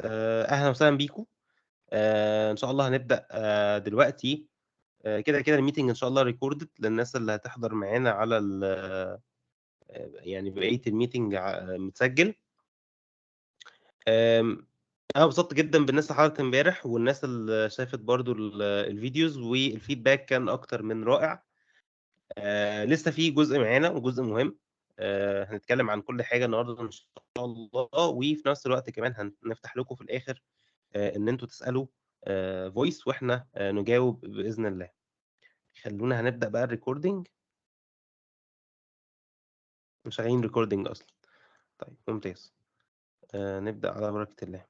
أهلًا وسهلًا بيكم. إن شاء الله هنبدأ دلوقتي. كده الmeeting إن شاء الله recorded للناس اللي هتحضر معانا على يعني بقية الmeeting متسجل. أنا اتبسطت جدًا بالناس اللي حضرت امبارح، والناس اللي شافت برضه الvideos والfeedback كان أكتر من رائع. لسه في جزء معانا وجزء مهم. هنتكلم عن كل حاجة النهارده إن شاء الله، وفي نفس الوقت كمان هنفتح لكم في الآخر إن أنتم تسألوا voice وإحنا نجاوب بإذن الله. خلّونا هنبدأ بقى الrecording. شغالين recording أصلًا. طيب ممتاز. نبدأ على بركة الله.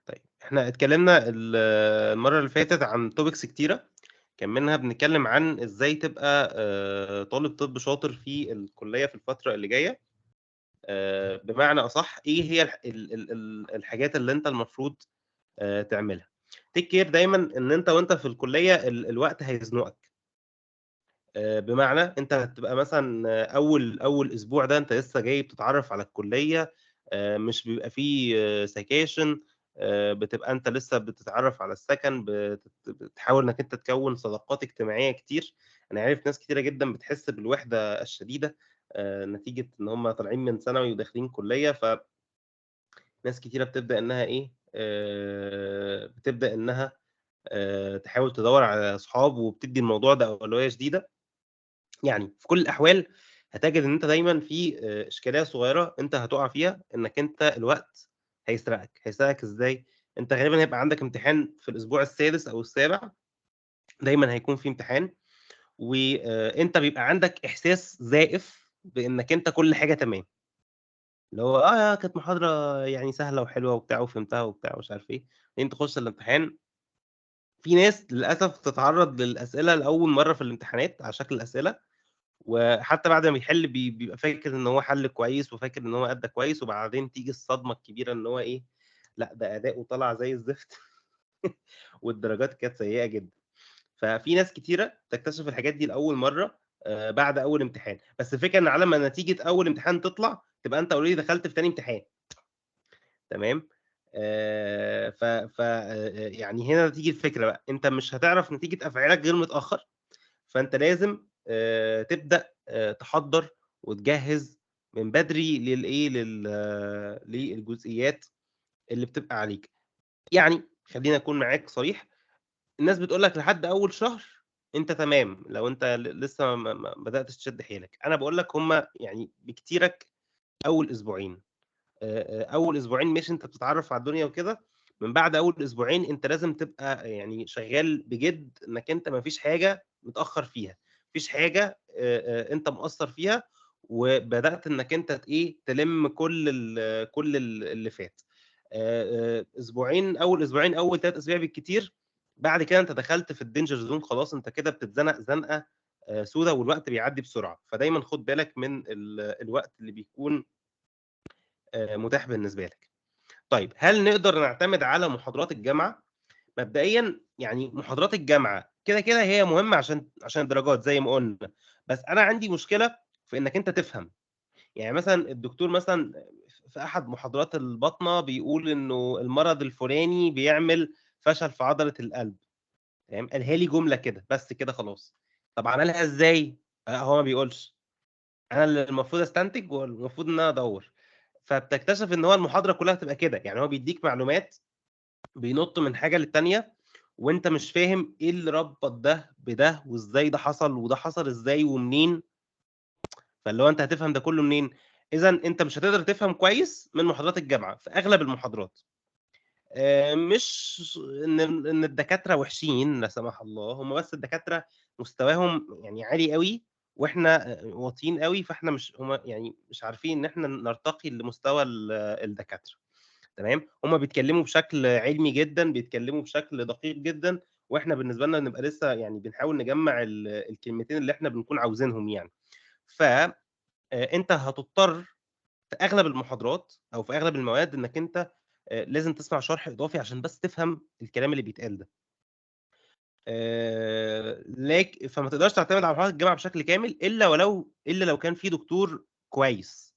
طيب إحنا اتكلمنا المرّة اللي فاتت عن topics كتيرة، كان منها بنتكلم عن إزاي تبقى طالب طِب شاطر في الكلية في الفترة اللي جاية. بمعنى أصح إيه هي الحاجات اللي أنت المفروض تعملها. take care دايمًا إن أنت وأنت في الكلية الوقت هيزنقك. بمعنى أنت هتبقى مثلًا أول أسبوع ده أنت لسه جاي بتتعرّف على الكلية. مش بيبقى في سكاشن. بتبقى أنت لسه بتتعرّف على السكن، بتحاول إنك أنت تكوّن صداقات اجتماعية كتير. أنا عارف ناس كتيرة جدًا بتحس بالوحدة الشديدة نتيجة إن هم طالعين من ثانوي وداخلين كلية. ناس كتيرة بتبدأ إنها إيه، بتبدأ إنها تحاول تدوّر على أصحاب وبتدّي الموضوع ده أولوية شديدة. يعني في كل الأحوال هتجد إن أنت دايمًا في إشكالية صغيرة أنت هتُقع فيها، إنّك أنت الوقت هيسرقك. هيسرقك إزاي؟ أنت غالبًا هيبقى عندك امتحان في الأسبوع السادس أو السابع، دايمًا هيكون في امتحان، أنت بيبقى عندك إحساس زائف بإنّك أنت كل حاجة تمام. اللي هو كانت محاضرة يعني سهلة وحلوة وبتاع وفهمتها وبتاع ومش عارف إيه. بعدين تخش الامتحان، في ناس للأسف تتعرّض للأسئلة لأول مرّة في الامتحانات على شكل أسئلة، وحتى بعد ما بيحل بيبقى فاكر إن هو حَل كويس وفاكر إن هو أدّى كويس، وبعدين تيجي الصدمة الكبيرة إن هو إيه، لأ ده أداؤه طلع زي الزفت والدرجات كانت سيئة جدًا. ففي ناس كتيرة تكتشف الحاجات دي لأول مرّة بعد أول امتحان، بس الفكرة إن على ما نتيجة أول امتحان تطلع، تبقى أنت already دخلت في تاني امتحان. تمام. ف ف يعني هنا تيجي الفكرة بقى، أنت مش هتعرف نتيجة أفعالك غير متأخر. فأنت لازم تبدأ تحضّر وتجهّز من بدري للإيه، للجزئيات اللي بتبقى عليك. يعني خلّيني أكون معاك صريح، الناس بتقول لك لحد أول شهر أنت تمام، لو أنت لسه ما بدأتش تشد حيلك. أنا باقول لك هم يعني بكتيرك أول أسبوعين. أول أسبوعين ماشي أنت بتتعرّف على الدنيا وكده. من بعد أول أسبوعين أنت لازم تبقى يعني شغّال بجد، إنّك أنت ما فيش حاجة متأخّر فيها، ما فيش حاجة أنت مقصّر فيها، وبدأت إنّك أنت إيه، تلِم كل اللي فات. أسبوعين، أول أسبوعين، أول 3 أسابيع بالكتير. بعد كده أنت دخلت في الdanger zone خلاص، أنت كده بتتزنق زنقة سودا والوقت بيعدّي بسرعة. فدايمًا خُد بالك من الوقت اللي بيكون متاح بالنسبة لك. طيب هل نقدر نعتمد على محاضرات الجامعة؟ مبدئيًا يعني محاضرات الجامعة كده هي مهمة عشان الدرجات زي ما قُلنا. بس أنا عندي مشكلة في إنّك أنت تفهم. يعني مثلًا الدكتور مثلًا في أحد محاضرات الباطنة بيقول إنه المرض الفلاني بيعمل فشل في عضلة القلب. تمام، قالها لي جملة كده، بس كده خلاص. طب عملها إزاي؟ هو ما بيقولش. أنا اللي المفروض أستنتج والمفروض إن أنا أدوّر. فبتكتشف إن هو المحاضرة كلّها بتبقى كده. يعني هو بيدّيك معلومات، بينُط من حاجة للتانية، وأنت مش فاهم إيه اللي ربّط ده بده، وإزاي ده حصل، وده حصل إزاي ومنين. فاللي هو أنت هتفهم ده كلّه منين؟ إذًا أنت مش هتقدر تفهم كويس من محاضرات الجامعة في أغلب المحاضرات. مش إن الدكاترة وحشين لا سمح الله، هم بس الدكاترة مستواهم يعني عالي أوي، وإحنا واطيين أوي. فإحنا مش هم يعني مش عارفين إن إحنا نرتقي لمستوى الدكاترة. تمام. هم بيتكلموا بشكل علمي جدًا، بيتكلموا بشكل دقيق جدًا، وإحنا بالنسبة لنا بنبقى لسه يعني بنحاول نجمّع الكلمتين اللي إحنا بنكون عاوزينهم يعني. ف أنت هتضطر في أغلب المحاضرات أو في أغلب المواد إنّك أنت لازم تسمع شرح إضافي عشان بس تفهم الكلام اللي بيتقال ده. فما تقدرش تعتمد على محاضرات الجامعة بشكل كامل إلا لو كان في دكتور كويس.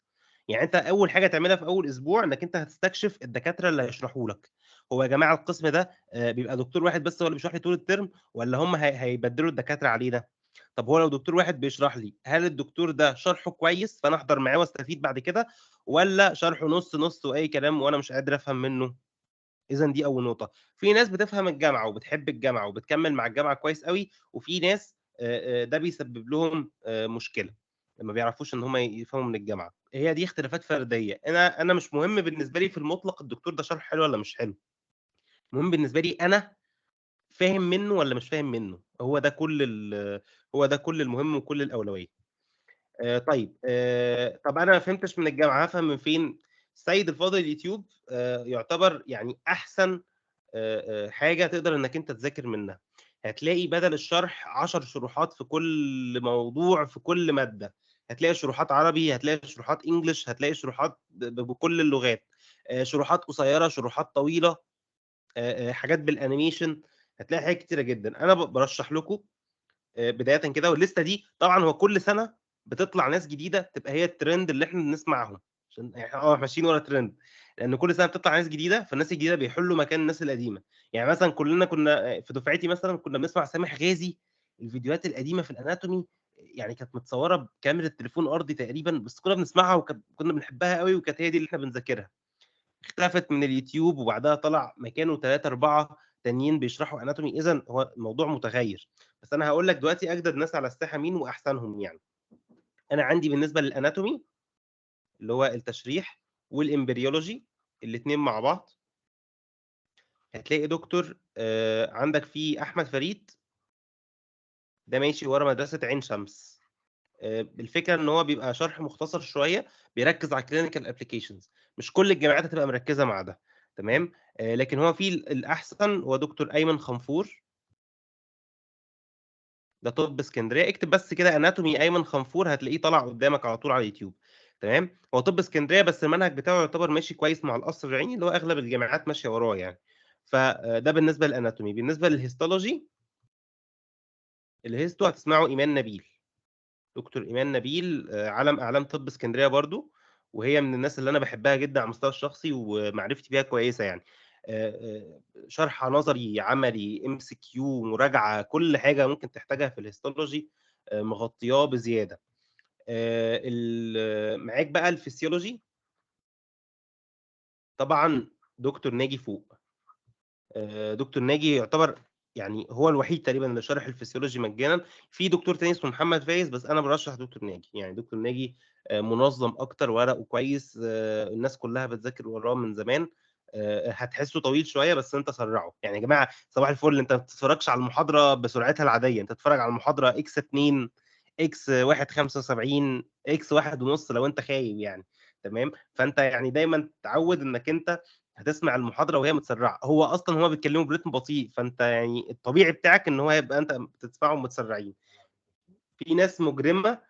يعني أنت أول حاجة تعملها في أول أسبوع إنك أنت هتستكشف الدكاترة اللي هيشرحوا لك، هو يا جماعة القسم ده بيبقى دكتور واحد بس هو اللي بيشرح لي طول الترم والّا هم هيبدّلوا الدكاترة علينا؟ طب هو لو دكتور واحد بيشرح لي، هل الدكتور ده شرحه كويس فأنا أحضر معاه واستفيد بعد كده، والّا شرحه نُص، نُص وأي كلام وأنا مش قادر أفهم منه؟ إذًا دي أول نقطة. في ناس بتفهم الجامعة وبتحب الجامعة وبتكمّل مع الجامعة كويس أوي، وفي ناس ده بيسبب لهم مشكلة، ما بيعرفوش إن هم يفهموا من الجامعة. هي دي اختلافات فردية، أنا مش مهم بالنسبة لي في المطلق الدكتور ده شرحه حلو والّا مش حلو، المهم بالنسبة لي أنا فاهم منه والّا مش فاهم منه، هو ده كل المهم وكل الأولوية. طيب طب أنا ما فهمتش من الجامعة، هافهم من فين؟ السيد الفاضل اليوتيوب يعتبر يعني أحسن حاجة تقدر إنّك أنت تذاكر منها، هتلاقي بدل الشرح 10 شروحات في كل موضوع في كل مادة، هتلاقي شروحات عربي، هتلاقي شروحات English، هتلاقي شروحات بكل اللغات، شروحات قصيّرة، شروحات طويلة، حاجات بالanimation، هتلاقي حاجات كتيرة جدًا. أنا بارشّح لكم بدايةً كده، والليستة دي طبعًا هو كل سنة بتطلع ناس جديدة تبقى هي الtrend اللي إحنا بنسمعهم، عشان إحنا ماشيين ورا trend، لأن كل سنة بتطلع ناس جديدة، فالناس الجديدة بيحلّوا مكان الناس القديمة. يعني مثلًا كلنا كنا في دفعتي مثلًا كنا بنسمع سامح غازي، الفيديوهات القديمة في الanatomy يعني كانت متصوّرة بكاميرا تليفون أرضي تقريبًا، بس كنا بنسمعها كنا بنحبها أوي وكانت هي دي اللي إحنا بنذاكرها. اختفت من اليوتيوب وبعدها طلع مكانه 3، 4 تانيين بيشرحوا anatomy، إذًا هو الموضوع متغيّر. بس أنا هاقول لك دلوقتي أجدد ناس على الساحة مين وأحسنهم يعني. أنا عندي بالنسبة للanatomy اللي هو التشريح والembryology الاتنين مع بعض، هتلاقي دكتور عندك في أحمد فريد، ده ماشي ورا مدرسة عين شمس. الفكرة إن هو بيبقى شرح مختصر شوية، بيركّز على الclinical applications، مش كل الجامعات هتبقى مركّزة مع ده، تمام، لكن هو في الأحسن هو دكتور أيمن خنفور، ده طب إسكندرية، اكتب بس كده anatomy أيمن خنفور هتلاقيه طالع قدّامك على طول على اليوتيوب، تمام، هو طب إسكندرية بس المنهج بتاعه يعتبر ماشي كويس مع القصر العيني، اللي هو أغلب الجامعات ماشية وراه يعني، ده بالنسبة للanatomy. بالنسبة للhistology، الهيستو هتسمعوا إيمان نبيل. دكتور إيمان نبيل علم أعلام طب إسكندرية برضه، وهي من الناس اللي أنا باحبها جدًا على المستوى الشخصي ومعرفتي بيها كويسة يعني. شرح نظري، عملي، MCQ، مراجعة، كل حاجة ممكن تحتاجها في الhistology مغطياه بزيادة. معاك بقى الphysiology، طبعًا دكتور ناجي فوق. دكتور ناجي يعتبر يعني هو الوحيد تقريبًا اللي شارح الفسيولوجي مجانًا، في دكتور تاني اسمه محمد فايز بس أنا بارشّح دكتور ناجي، يعني دكتور ناجي منظّم أكتر، ورقه كويس، الناس كلّها بتذاكر وراه من زمان، هتحسّه طويل شوية بس أنت سرّعه، يعني يا جماعة صباح الفل أنت ما بتتفرّجش على المحاضرة بسرعتها العادية، أنت بتتفرّج على المحاضرة x2، x1.75، x1.5 لو أنت خايب يعني، تمام، فأنت يعني دايمًا تتعوّد إنّك أنت هتسمع المحاضرة وهي متسرعة، هو أصلًا هُم بيتكلموا برتم بطيء، فأنت يعني الطبيعي بتاعك إن هو يبقى أنت بتسمعهم متسرعين. في ناس مجرمة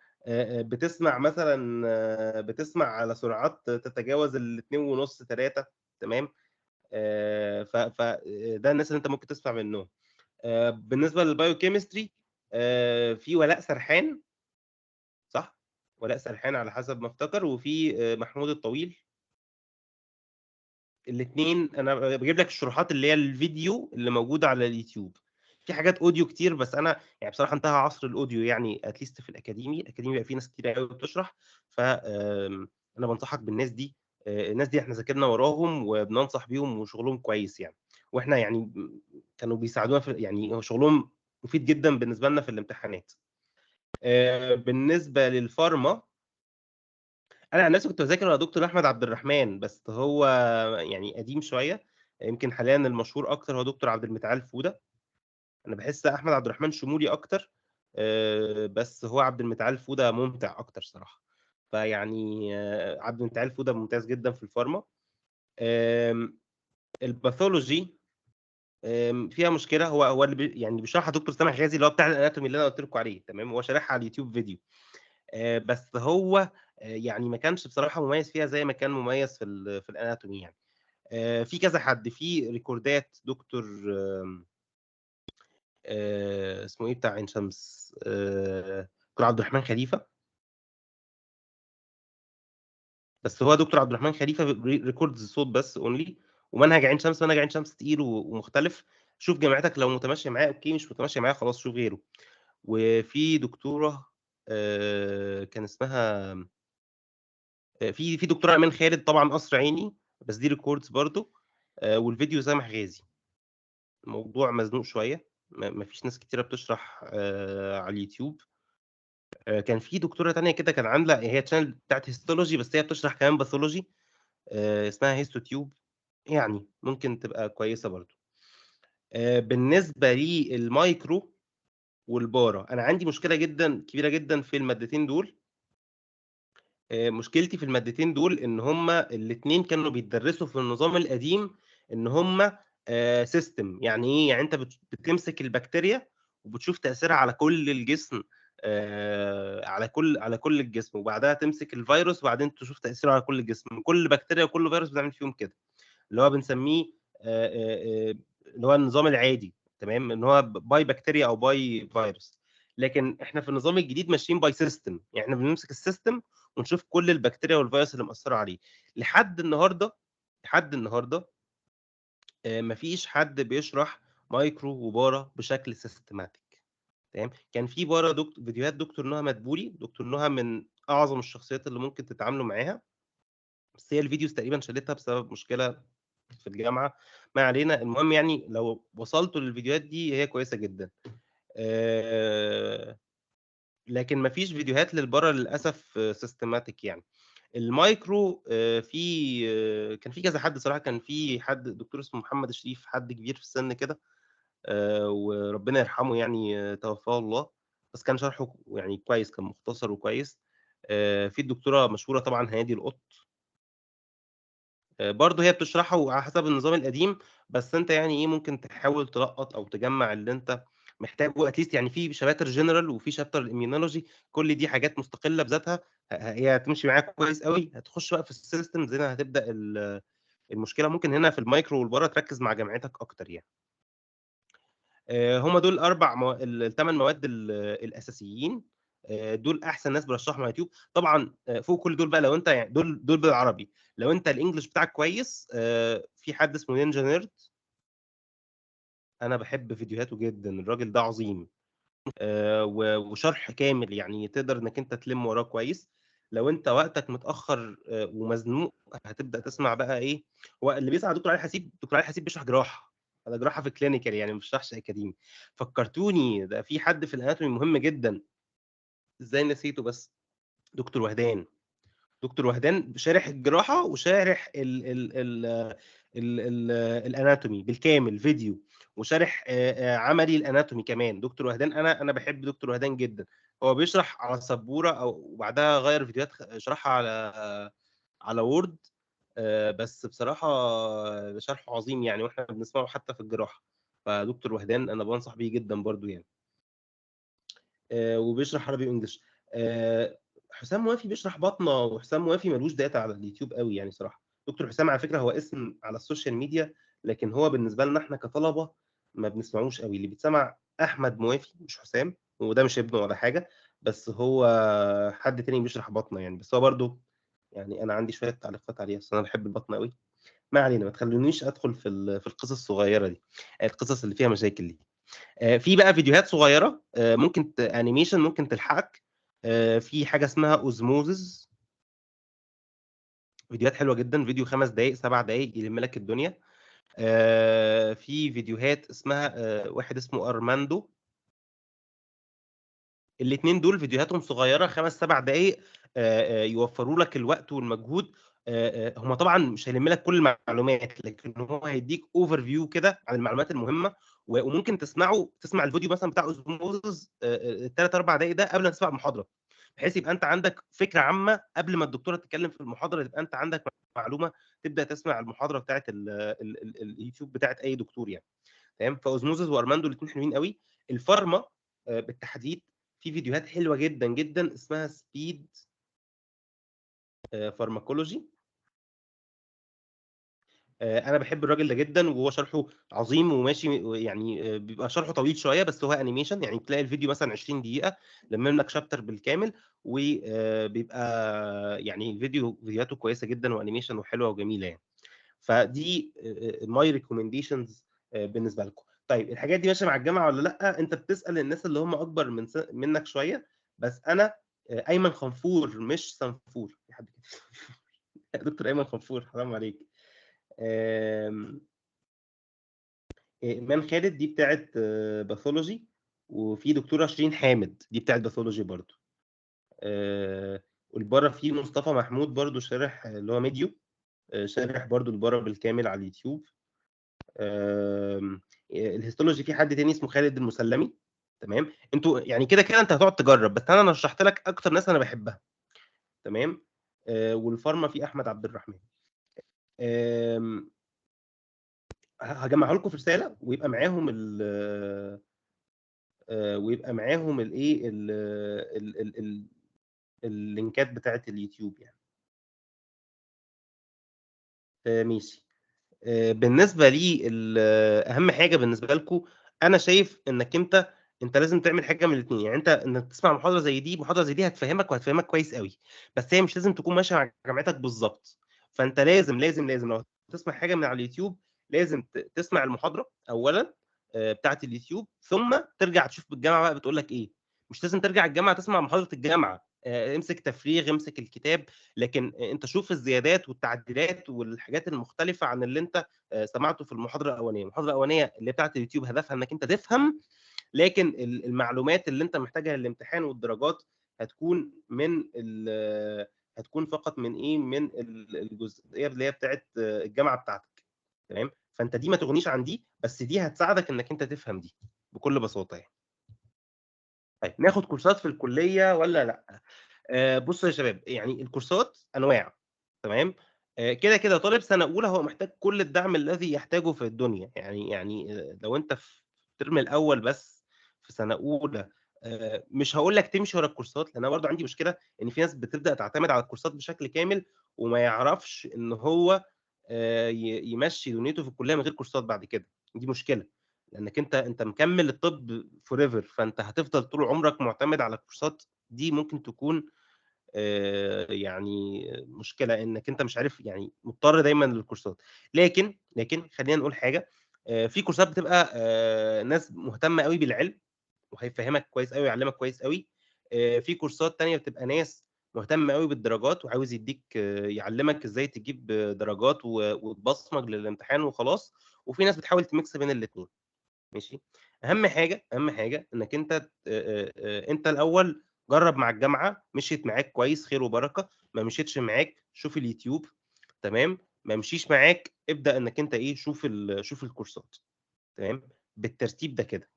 بتسمع مثلًا بتسمع على سرعات تتجاوز ال2.5، 3، تمام، ف ف ده الناس اللي أنت ممكن تسمع منهم. بالنسبة للbiochemistry في ولاء سرحان، صح؟ ولاء سرحان على حسب ما أفتكر، وفي محمود الطويل. الاتنين أنا باجيب لك الشروحات اللي هي الفيديو اللي موجودة على اليوتيوب، في حاجات أوديو كتير بس أنا يعني بصراحة انتهى عصر الأوديو يعني at least في الأكاديمي بقى في ناس كتيرة أوي بتشرح، أنا بانصحك بالناس دي، الناس دي إحنا ذاكرنا وراهم وبننصح بيهم وشغلهم كويس يعني، وإحنا يعني كانوا بيساعدونا يعني هو شغلهم مفيد جدًا بالنسبة لنا في الامتحانات. بالنسبة للفارما، أنا عن نفسي كنت باذاكر مع دكتور أحمد عبد الرحمن، بس هو يعني قديم شوية، يمكن حاليًا المشهور أكتر هو دكتور عبد المتعال فودة، أنا باحس أحمد عبد الرحمن شمولي أكتر، بس هو عبد المتعال فودة ممتع أكتر صراحة، فيعني عبد المتعال فودة ممتاز جدًا في الفارما. آمم الpathology فيها مشكلة، هو اللي يعني بيشرحها دكتور سامح غازي اللي هو بتاع الanatomy اللي أنا قُلت لكم عليه، تمام، هو شارحها على اليوتيوب فيديو. بس هو يعني ما كانش بصراحة مميز فيها زي ما كان مميز في الanatomy يعني. في كذا حد، في ريكوردات دكتور اسمه إيه بتاع عين شمس، دكتور عبد الرحمن خليفة، بس هو دكتور عبد الرحمن خليفه ريكوردز الصوت بس اونلي. ومنهج عين شمس منهج عين شمس تقيل ومختلف. شوف جامعتك لو متماشيه معاه اوكي، مش متماشيه معاه خلاص شوف غيره. وفي دكتوره كان اسمها في دكتوره ايمان خالد طبعا قصر عيني، بس دي ريكوردز برضو. والفيديو سامح غازي. الموضوع مزنوق شويه، ما فيش ناس كتيره بتشرح على اليوتيوب. كان في دكتوره تانية كده كان عامله هي تشانل بتاعت هيستولوجي، بس هي بتشرح كمان باثولوجي، اسمها هيستو تيوب، يعني ممكن تبقى كويسه برضو. بالنسبه للمايكرو والبارا، انا عندي مشكله جدا كبيره جدا في المادتين دول. مشكلتي في المادتين دول ان هما الاثنين كانوا بيتدرسوا في النظام القديم، ان هما سيستم. يعني ايه؟ يعني انت بتمسك البكتيريا وبتشوف تاثيرها على كل الجسم، على كل الجسم، وبعدها تمسك الفيروس وبعدين تشوف تاثيره على كل الجسم. كل بكتيريا وكل فيروس بنعمل فيهم كده، اللي هو بنسميه اللي هو النظام العادي. تمام، ان هو باي بكتيريا او باي فيروس. لكن احنا في النظام الجديد ماشيين باي سيستم، يعني احنا بنمسك السيستم ونشوف كل البكتيريا والفيروس اللي مأثره عليه. لحد النهارده، لحد النهارده مفيش حد بيشرح مايكرو وبارا بشكل سيستماتيك. تمام. كان في بارا فيديوهات دكتور نهى مدبولي. دكتور نهى من اعظم الشخصيات اللي ممكن تتعاملوا معاها، بس هي الفيديوز تقريبا شالتها بسبب مشكله في الجامعه. ما علينا، المهم يعني لو وصلتوا للفيديوهات دي هي كويسه جدا. لكن ما فيش فيديوهات للبره للاسف سيستماتيك يعني. المايكرو كان في كذا حد صراحه. كان في حد دكتور اسمه محمد الشريف، حد كبير في السن كده، وربنا يرحمه يعني، توفاه الله. بس كان شرحه يعني كويس، كان مختصر وكويس. في الدكتوره مشهوره طبعا هادي القط، برضه هي بتشرحه على حسب النظام القديم. بس انت يعني ايه، ممكن تحاول تلقط او تجمع اللي انت محتاجه اتليست. يعني في شباتر جنرال وفي شابتر الاميونولوجي، كل دي حاجات مستقله بذاتها، هي هتمشي معاك كويس قوي. هتخش بقى في السيستمز هنا هتبدا المشكله. ممكن هنا في المايكرو والبره تركز مع جامعتك اكتر يعني. هم دول الثمان مواد الاساسيين. دول احسن ناس برشحهم على يوتيوب طبعا. فوق كل دول بقى، لو انت يعني دول بالعربي. لو انت الانجليش بتاعك كويس، في حد اسمه نينجا نيرد. انا بحب فيديوهاته جدا، الراجل ده عظيم. وشرح كامل، يعني تقدر انك انت تلم وراه كويس. لو انت وقتك متاخر ومزنوق، هتبدا تسمع بقى ايه. هو اللي بيسمع دكتور علي حسيب. دكتور علي حسيب بيشرح جراحه، انا جراحه في كلينيكال يعني، ما بيشرحش اكاديمي. فكرتوني ده في حد في الاناتومي مهم جدا، ازاي نسيته بس. دكتور وهدان. دكتور وهدان شارح الجراحه وشارح ال الاناتومي بالكامل فيديو، وشارح عملي الاناتومي كمان. دكتور وهدان، انا بحب دكتور وهدان جدا. هو بيشرح على سبوره، او وبعدها غير فيديوهات شرحها على وورد. بس بصراحه شرحه عظيم يعني، واحنا بنسمعه حتى في الجراحه. فدكتور وهدان انا بنصح بيه جدا برضو يعني. وبيشرح عربي وانجلش. حسام موافي بيشرح بطنه، وحسام موافي ملوش داتا على اليوتيوب قوي يعني صراحه. دكتور حسام على فكره هو اسم على السوشيال ميديا، لكن هو بالنسبه لنا احنا كطلبه ما بنسمعوش قوي. اللي بيتسمع احمد موافي مش حسام، وده مش ابنه ولا حاجه، بس هو حد تاني بيشرح بطنه يعني. بس هو برضو يعني انا عندي شويه تعليقات عليه، بس انا بحب البطنه قوي. ما علينا، ما تخلونيش ادخل في القصص الصغيره دي، القصص اللي فيها مشاكل دي. في بقى فيديوهات صغيره ممكن انيميشن ممكن تلحقك. في حاجه اسمها اوزموزز، فيديوهات حلوه جدا. فيديو 5 دقائق 7 دقائق يلم لك الدنيا. في فيديوهات اسمها واحد اسمه ارماندو. الاثنين دول فيديوهاتهم صغيره 5 7 دقائق، يوفروا لك الوقت والمجهود. هم طبعا مش هيلم لك كل المعلومات، لكن هو هيديك اوفر فيو كده عن المعلومات المهمه. وممكن تسمع الفيديو مثلا بتاع اوزموزز 3 4 دقائق ده قبل ما تسمع المحاضره، بحيث يبقى انت عندك فكره عامه قبل ما الدكتوره تتكلم في المحاضره، يبقى انت عندك معلومه تبدا تسمع المحاضره بتاعت اليوتيوب بتاعت اي دكتور يعني. تمام. فاوزموزز وارماندو الاثنين حلوين قوي. الفارما بالتحديد في فيديوهات حلوه جدا جدا اسمها سبيد فارماكولوجي. انا بحب الراجل ده جدا، وهو شرحه عظيم وماشي، يعني بيبقى شرحه طويل شويه بس هو انيميشن، يعني تلاقي الفيديو مثلا 20 دقيقه لمم لك شابتر بالكامل، وبيبقى يعني فيديوهاته كويسه جدا وانيميشن وحلوه وجميله يعني. فدي ماي ريكومنديشنز بالنسبه لكم. طيب الحاجات دي ماشيه مع الجامعه ولا لا؟ انت بتسال الناس اللي هم اكبر منك شويه، بس انا ايمن خنفور مش صنفور، في حد كده يا دكتور ايمن خنفور حرام عليك. آم، ايمان خالد دي بتاعت باثولوجي، وفي دكتوره شيرين حامد دي بتاعت باثولوجي برضو. والبره في مصطفى محمود برضو شارح اللي هو ميديو، شارح برضو البره بالكامل على اليوتيوب. الهيستولوجي في حد تاني اسمه خالد المسلمي. تمام، انتوا يعني كده كده انت هتقعد تجرب، بس انا رشحت لك اكتر ناس انا بحبها. تمام. والفارما في احمد عبد الرحمن. آم، هجمعها لكم في رساله، ويبقى معاهم ويبقى معاهم الايه اللينكات بتاعت اليوتيوب يعني. ماشي. بالنسبه لي اهم حاجه بالنسبه لكم، انا شايف انك انت لازم تعمل حاجه من الاثنين. يعني انت انك تسمع محاضره زي دي، محاضره زي دي هتفهمك وهتفهمك كويس قوي، بس هي مش لازم تكون ماشيه مع جامعتك بالظبط. فانت لازم لو تسمع حاجه من على اليوتيوب، لازم تسمع المحاضره اولا بتاعه اليوتيوب، ثم ترجع تشوف بالجامعه بقى بتقول لك ايه. مش لازم ترجع الجامعه تسمع محاضره الجامعه، امسك تفريغ، امسك الكتاب، لكن انت شوف الزيادات والتعديلات والحاجات المختلفه عن اللي انت سمعته في المحاضره الاولانيه. المحاضره الاولانيه اللي بتاعت اليوتيوب هدفها انك انت تفهم، لكن المعلومات اللي انت محتاجها للامتحان والدرجات هتكون هتكون فقط من ايه، من الجزئيه اللي هي بتاعت الجامعه بتاعتك. تمام، فانت دي ما تغنيش عن دي، بس دي هتساعدك انك انت تفهم دي بكل بساطه يعني. طيب ناخد كورسات في الكليه ولا لا؟ بصوا يا شباب، يعني الكورسات انواع. تمام. كده كده طالب سنه اولى هو محتاج كل الدعم الذي يحتاجه في الدنيا، يعني لو انت في الترم الاول بس في سنه اولى، مش هقول لك تمشي ورا الكورسات، لان انا برضو عندي مشكله ان في ناس بتبدا تعتمد على الكورسات بشكل كامل، وما يعرفش ان هو يمشي دنيته في الكليه من غير كورسات بعد كده. دي مشكله، لانك انت مكمل الطب فور ايفر، فانت هتفضل طول عمرك معتمد على الكورسات. دي ممكن تكون يعني مشكله، انك انت مش عارف، يعني مضطر دايما للكورسات. لكن خلينا نقول حاجه، في كورسات بتبقى ناس مهتمه قوي بالعلم، وهيفهمك كويس قوي ويعلمك كويس قوي. في كورسات تانية بتبقى ناس مهتمه قوي بالدرجات، وعاوز يديك يعلمك ازاي تجيب درجات وتبصمج للامتحان وخلاص. وفي ناس بتحاول تميكس بين الاثنين. ماشي. اهم حاجه انك انت الاول جرب مع الجامعه، مشيت معاك كويس خير وبركه، ما مشيتش معاك شوف اليوتيوب. تمام. ما مشيش معاك ابدا انك انت ايه، شوف الكورسات. تمام، بالترتيب ده كده.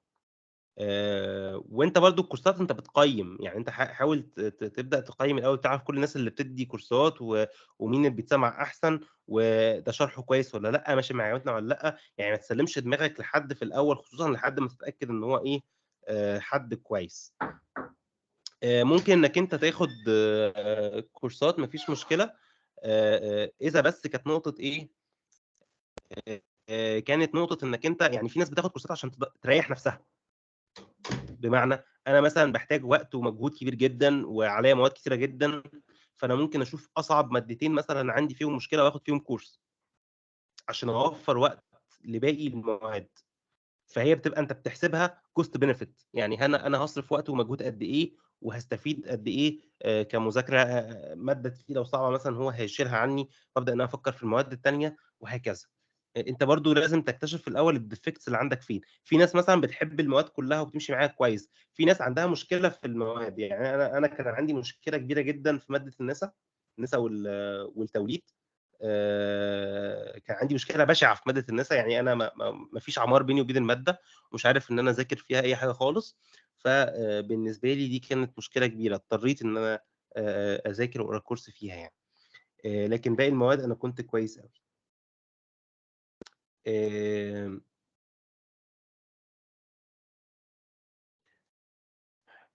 وانت برضو الكورسات انت بتقيم، يعني انت حاول تبدا تقيم الاول، تعرف كل الناس اللي بتدي كورسات ومين اللي بيتسمع احسن، وده شرحه كويس ولا لا، ماشي مع عيوبنا ولا لا. يعني ما تسلمش دماغك لحد في الاول، خصوصا لحد ما تتاكد ان هو ايه، حد كويس. ممكن انك انت تاخد كورسات، مفيش مشكله. اذا بس كانت نقطه ايه، كانت نقطه انك انت، يعني في ناس بتاخد كورسات عشان تريح نفسها. بمعنى انا مثلا بحتاج وقت ومجهود كبير جدا وعليا مواد كتيره جدا، فانا ممكن اشوف اصعب مادتين مثلا عندي فيهم مشكله واخد فيهم كورس عشان اوفر وقت لباقي المواد. فهي بتبقى انت بتحسبها كوست بنفيت، يعني انا هصرف وقت ومجهود قد ايه وهستفيد قد ايه كمذاكره. ماده تقيله وصعبه مثلا هو هيشيلها عني، وابدا ان انا افكر في المواد الثانيه وهكذا. انت برضو لازم تكتشف في الاول الديفكتس اللي عندك فين. في ناس مثلا بتحب المواد كلها وبتمشي معاها كويس، في ناس عندها مشكله في المواد. يعني انا كان عندي مشكله كبيره جدا في ماده النساء والتوليد. كان عندي مشكله بشعه في ماده النساء، يعني انا ما فيش عمار بيني وبين الماده، ومش عارف ان انا اذاكر فيها اي حاجه خالص. فبالنسبه لي دي كانت مشكله كبيره، اضطريت ان انا اذاكر واقرا كورس فيها يعني. لكن باقي المواد انا كنت كويس قوي.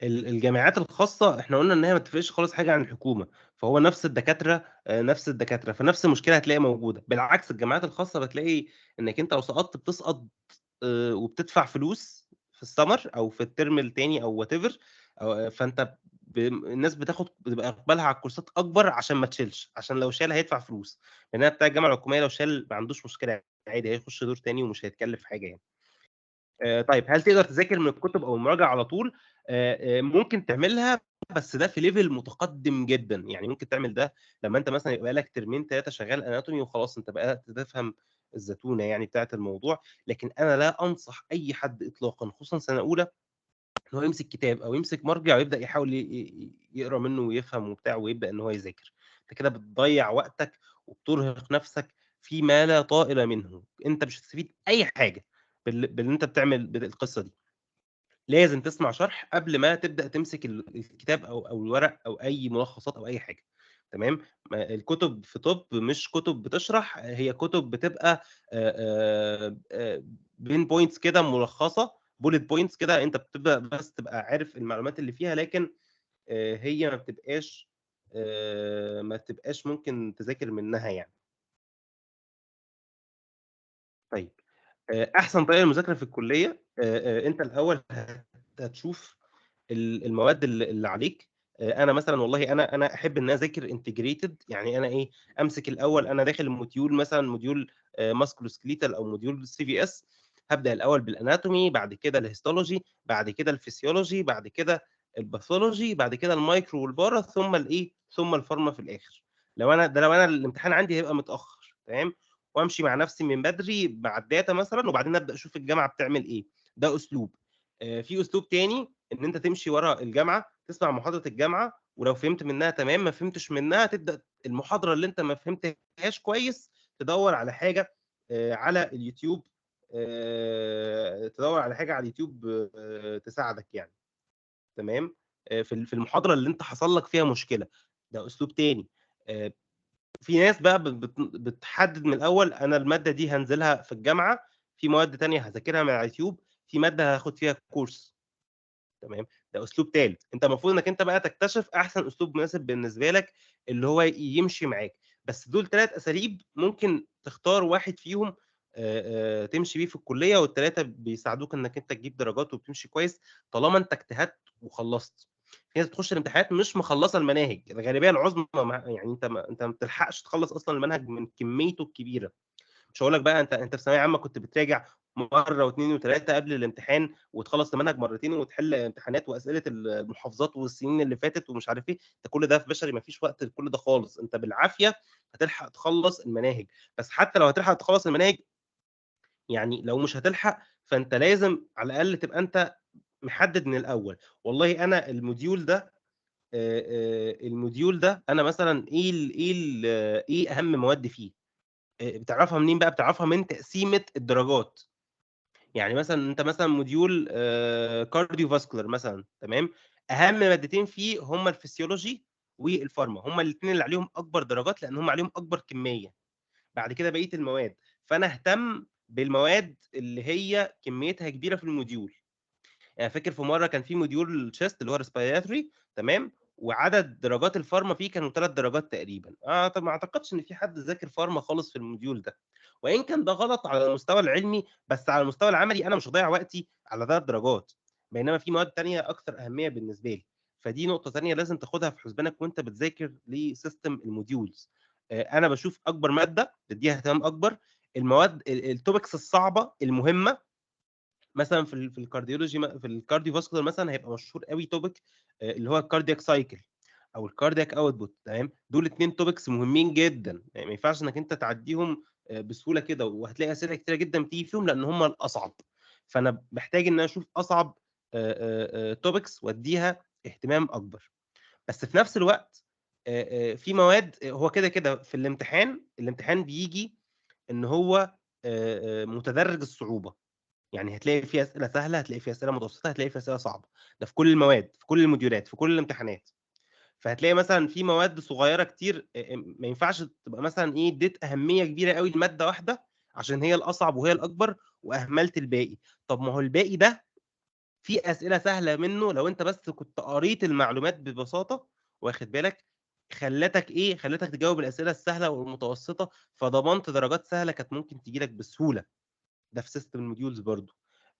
الجامعات الخاصه احنا قلنا ان هي ما تفرقش خالص حاجه عن الحكومه، فهو نفس الدكاترة، فنفس المشكلة هتلاقيها موجودة. بالعكس الجامعات الخاصة بتلاقي إنك أنت لو سقطت بتسقط وبتدفع فلوس في السمر أو في الترم التاني أو whatever، فأنت الناس بتبقى إقبالها على الكورسات أكبر عشان ما تشيلش، عشان لو شال هيدفع فلوس. لأنها بتاع الجامعة الحكومية لو شال ما عندوش مشكلة، عادي هيخش دور تاني ومش هيتكلف حاجة يعني. طيب هل تقدر تذاكر من الكتب أو المراجع على طول؟ ممكن تعملها، بس ده في level متقدم جدًا. يعني ممكن تعمل ده لمّا أنت مثلًا يبقى لك ترمين 3 شغال anatomy وخلاص أنت بدأت تفهم الزتونة يعني بتاعة الموضوع. لكن أنا لا أنصح أي حد إطلاقًا خصوصًا سنة أولى إن هو يمسك كتاب أو يمسك مرجع ويبدأ يحاول يقرا منه ويفهم وبتاع ويبدأ إن هو يذاكر. أنت كده بتضيّع وقتك وبترهق نفسك في ما لا طائل منه. أنت مش هتستفيد أي حاجة باللي أنت بتعمل بالقصة دي. لازم تسمع شرح قبل ما تبدأ تمسك الكتاب أو الورق أو أي ملخصات أو أي حاجة. تمام. الكتب في طب مش كتب بتشرح، هي كتب بتبقى بين بوينتس كده ملخصة، bullet points كده، أنت بتبدأ بس تبقى عارف المعلومات اللي فيها. لكن هي ما بتبقاش ممكن تذاكر منها يعني. طيب أحسن طريقة للمذاكرة في الكلية، أنت الأول هتشوف المواد اللي عليك. أنا مثلًا والله أنا أحب إن أنا أذاكر integrated. يعني أنا إيه، أمسك الأول أنا داخل موديول مثلًا موديول musculoskeletal أو موديول CVS. هابدأ الأول بالanatomy، بعد كده الhistology، بعد كده الphysiology، بعد كده الpathology، بعد كده الmicro والبارا، ثم الإيه، ثم الpharma في الآخر. لو أنا الامتحان عندي هيبقى متأخر، تمام، وأمشي مع نفسي من بدري مع الdata مثلًا، وبعدين أبدأ أشوف الجامعة بتعمل إيه. ده أسلوب. في أسلوب تاني إن أنت تمشي ورا الجامعة، تسمع محاضرة الجامعة، ولو فهمت منها تمام، ما فهمتش منها تبدأ المحاضرة اللي أنت ما فهمتهاش كويس تدوّر على حاجة على اليوتيوب، تدوّر على حاجة على اليوتيوب تساعدك يعني. تمام. في المحاضرة اللي أنت حصل لك فيها مشكلة. ده أسلوب تاني. آآ في ناس بقى بتحدد من الأول أنا المادة دي هانزلها في الجامعة، في مواد تانية هاذاكرها من على اليوتيوب، في مادة هاخد فيها كورس. تمام. ده أسلوب تالت. أنت المفروض إنك أنت بقى تكتشف أحسن أسلوب مناسب بالنسبة لك اللي هو يمشي معاك. بس دول 3 أساليب ممكن تختار واحد فيهم تمشي بيه في الكلية، وال3 بيساعدوك إنك أنت تجيب درجات وبتمشي كويس طالما أنت اجتهدت وخلّصت. في ناس بتخش الامتحانات مش مخلّصة المناهج، الغالبية العظمى يعني أنت ما بتلحقش تخلّص أصلًا المنهج من كميته الكبيرة. مش هاقول لك بقى أنت في ثانوية عامة كنت بتراجع مرّة و2 و3 قبل الامتحان وتخلّص المنهج مرّتين وتحل امتحانات وأسئلة المحافظات والسنين اللي فاتت ومش عارف إيه. أنت كل ده في بشري ما فيش وقت لكل ده خالص. أنت بالعافية هتلحق تخلّص المناهج. بس حتى لو هتلحق تخلّص المناهج، يعني لو مش هتلحق فأنت لازم على الأقل تبقى أنت محدد من الأول. والله أنا الموديول ده أنا مثلًا إيه أهم مواد فيه. بتعرفها منين بقى؟ بتعرفها من تقسيمة الدرجات. يعني مثلًا أنت مثلًا موديول cardiovascular مثلًا، تمام، أهم مادتين فيه هُم الphysiology والpharma، هُم الاتنين اللي عليهم أكبر درجات لأن هُم عليهم أكبر كمية. بعد كده بقية المواد. فأنا أهتم بالمواد اللي هي كميتها كبيرة في الموديول. يعني فاكر في مرة كان في موديول chest اللي هو respiratory، تمام، وعدد درجات الفارما فيه كانوا 3 درجات تقريبًا. طب ما أعتقدش إن في حد ذاكر فارما خالص في الموديول ده. وإن كان ده غلط على المستوى العلمي، بس على المستوى العملي أنا مش هاضيّع وقتي على 3 درجات، بينما في مواد تانية أكثر أهمية بالنسبة لي. فدي نقطة تانية لازم تاخدها في حسبانك وأنت بتذاكر لسيستم الmodules. أنا باشوف أكبر مادة تدّيها اهتمام أكبر، المواد الtopics الصعبة المهمة. مثلًا في الكارديولوجي في الcardiovascular مثلًا هيبقى مشهور أوي topic اللي هو الcardiac cycle أو الcardiac output، تمام. دول 2 topics مهمين جدًا. يعني ما ينفعش إنك أنت تعدّيهم بسهولة كده، وهتلاقي أسئلة كتيرة جدًا بتيجي فيهم لأن هم الأصعب. فأنا محتاج إن أنا أشوف أصعب topics وأدّيها اهتمام أكبر. بس في نفس الوقت في مواد هو كده في الامتحان بييجي إن هو متدرج الصعوبة. يعني هتلاقي فيه أسئلة سهلة، هتلاقي فيه أسئلة متوسطة، هتلاقي فيه أسئلة صعبة. ده في كل المواد، في كل الموديولات، في كل الامتحانات. فهتلاقي مثلًا في مواد صغيرة كتير ما ينفعش تبقى مثلًا إيه، ادّيت أهمية كبيرة أوي لمادة واحدة عشان هي الأصعب وهي الأكبر وأهملت الباقي. طب ما هو الباقي ده فيه أسئلة سهلة منه لو أنت بس كنت قريت المعلومات ببساطة، واخد بالك، خلّتك إيه، خلّتك تجاوب الأسئلة السهلة والمتوسطة، فضمنت درجات سهلة كانت ممكن تيجي لك بسهولة، ده في system الmodules برضه.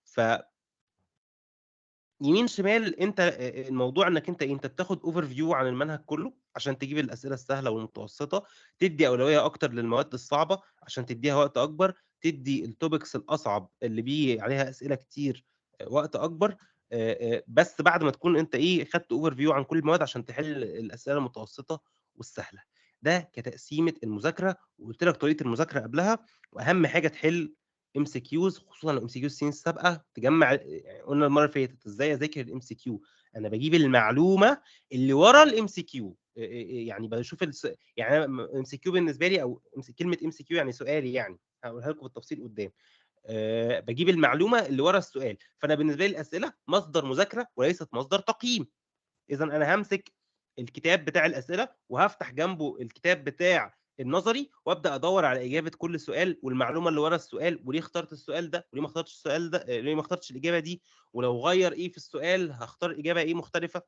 ف يمين شمال أنت الموضوع إنك أنت إيه، أنت بتاخد overview عن المنهج كله عشان تجيب الأسئلة السهلة والمتوسطة، تدّي أولوية أكتر للمواد الصعبة عشان تدّيها وقت أكبر، تدّي الtopics الأصعب اللي بييجي عليها أسئلة كتير وقت أكبر، بس بعد ما تكون أنت إيه، خدت overview عن كل المواد عشان تحل الأسئلة المتوسطة والسهلة. ده كتقسيمة المذاكرة، وقُلت لك طريقة المذاكرة قبلها، وأهم حاجة تحل MCQs خصوصًا لو MCQ السنين السابقة، تجمّع قُلنا المرّة اللي فاتت إزاي أذاكر الMCQ، أنا باجيب المعلومة اللي ورا الMCQ، يعني باشوف يعني أنا MCQ بالنسبة لي أو كلمة MCQ يعني سؤالي يعني، هاقولها لكم بالتفصيل قدّام. باجيب المعلومة اللي ورا السؤال، فأنا بالنسبة لي الأسئلة مصدر مذاكرة وليست مصدر تقييم. إذًا أنا هامسك الكتاب بتاع الأسئلة وهافتح جنبه الكتاب بتاع النظري، وأبدأ أدوّر على إجابة كل سؤال والمعلومة اللي ورا السؤال، وليه اخترت السؤال ده، وليه ما اخترتش السؤال ده، ليه ما اخترتش الإجابة دي، ولو غيّر إيه في السؤال هاختار إجابة إيه مختلفة.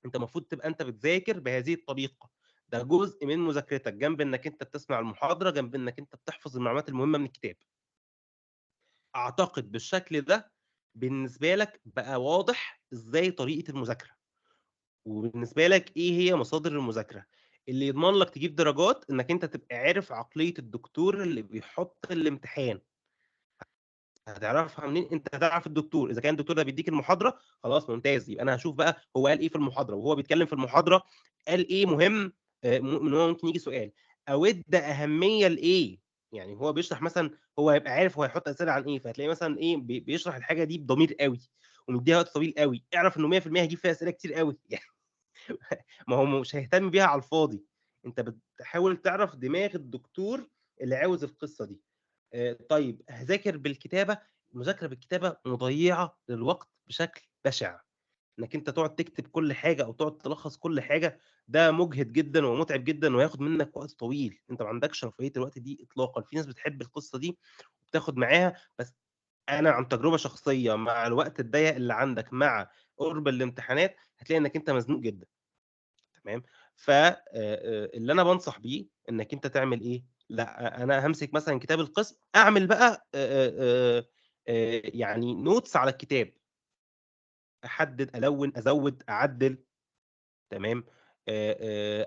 أنت المفروض تبقى أنت بتذاكر بهذه الطريقة، ده جزء من مذاكرتك، جنب إنك أنت بتسمع المحاضرة، جنب إنك أنت بتحفظ المعلومات المهمة من الكتاب. أعتقد بالشكل ده بالنسبة لك بقى واضح إزاي طريقة المذاكرة. وبالنسبة لك إيه هي مصادر المذاكرة، اللي يضمن لك تجيب درجات إنك أنت تبقى عارف عقلية الدكتور اللي بيحط الامتحان، هتعرفها منين؟ أنت هتعرف الدكتور، إذا كان الدكتور ده بيدّيك المحاضرة خلاص ممتاز، يبقى أنا هاشوف بقى هو قال إيه في المحاضرة، وهو بيتكلم في المحاضرة قال إيه مهم، إن هو ممكن ييجي سؤال، أو ادّى أهمية لإيه، يعني هو بيشرح مثلًا هو هيبقى عارف هو هيحط أسئلة عن إيه، فهتلاقيه مثلًا إيه بيشرح الحاجة دي بضمير أوي، ومدّيها وقت طويل أوي، اعرف إنه 100% هيجيب فيها أسئلة كتير أوي يعني. ما هو مش هيهتم بيها على الفاضي، أنت بتحاول تعرف دماغ الدكتور اللي عاوز القصة دي. طيب هاذاكر بالكتابة، المذاكرة بالكتابة مضيّعة للوقت بشكل بشع، إنك أنت تقعد تكتب كل حاجة أو تقعد تلخّص كل حاجة، ده مُجهِد جدًا ومُتعب جدًا وهياخد منك وقت طويل، أنت ما عندكش رفاهية الوقت دي إطلاقًا، في ناس بتحب القصة دي وبتاخد معاها، بس أنا عن تجربة شخصية مع الوقت الضيّق اللي عندك مع قُرب الامتحانات، هتلاقي إنك أنت مزنوق جدًا. تمام، اللي أنا بانصح بيه إنّك أنت تعمل إيه، لأ أنا هامسك مثلًا كتاب القسم، أعمل بقى يعني notes على الكتاب، أحدد، ألوّن، أزوّد، أعدّل، تمام،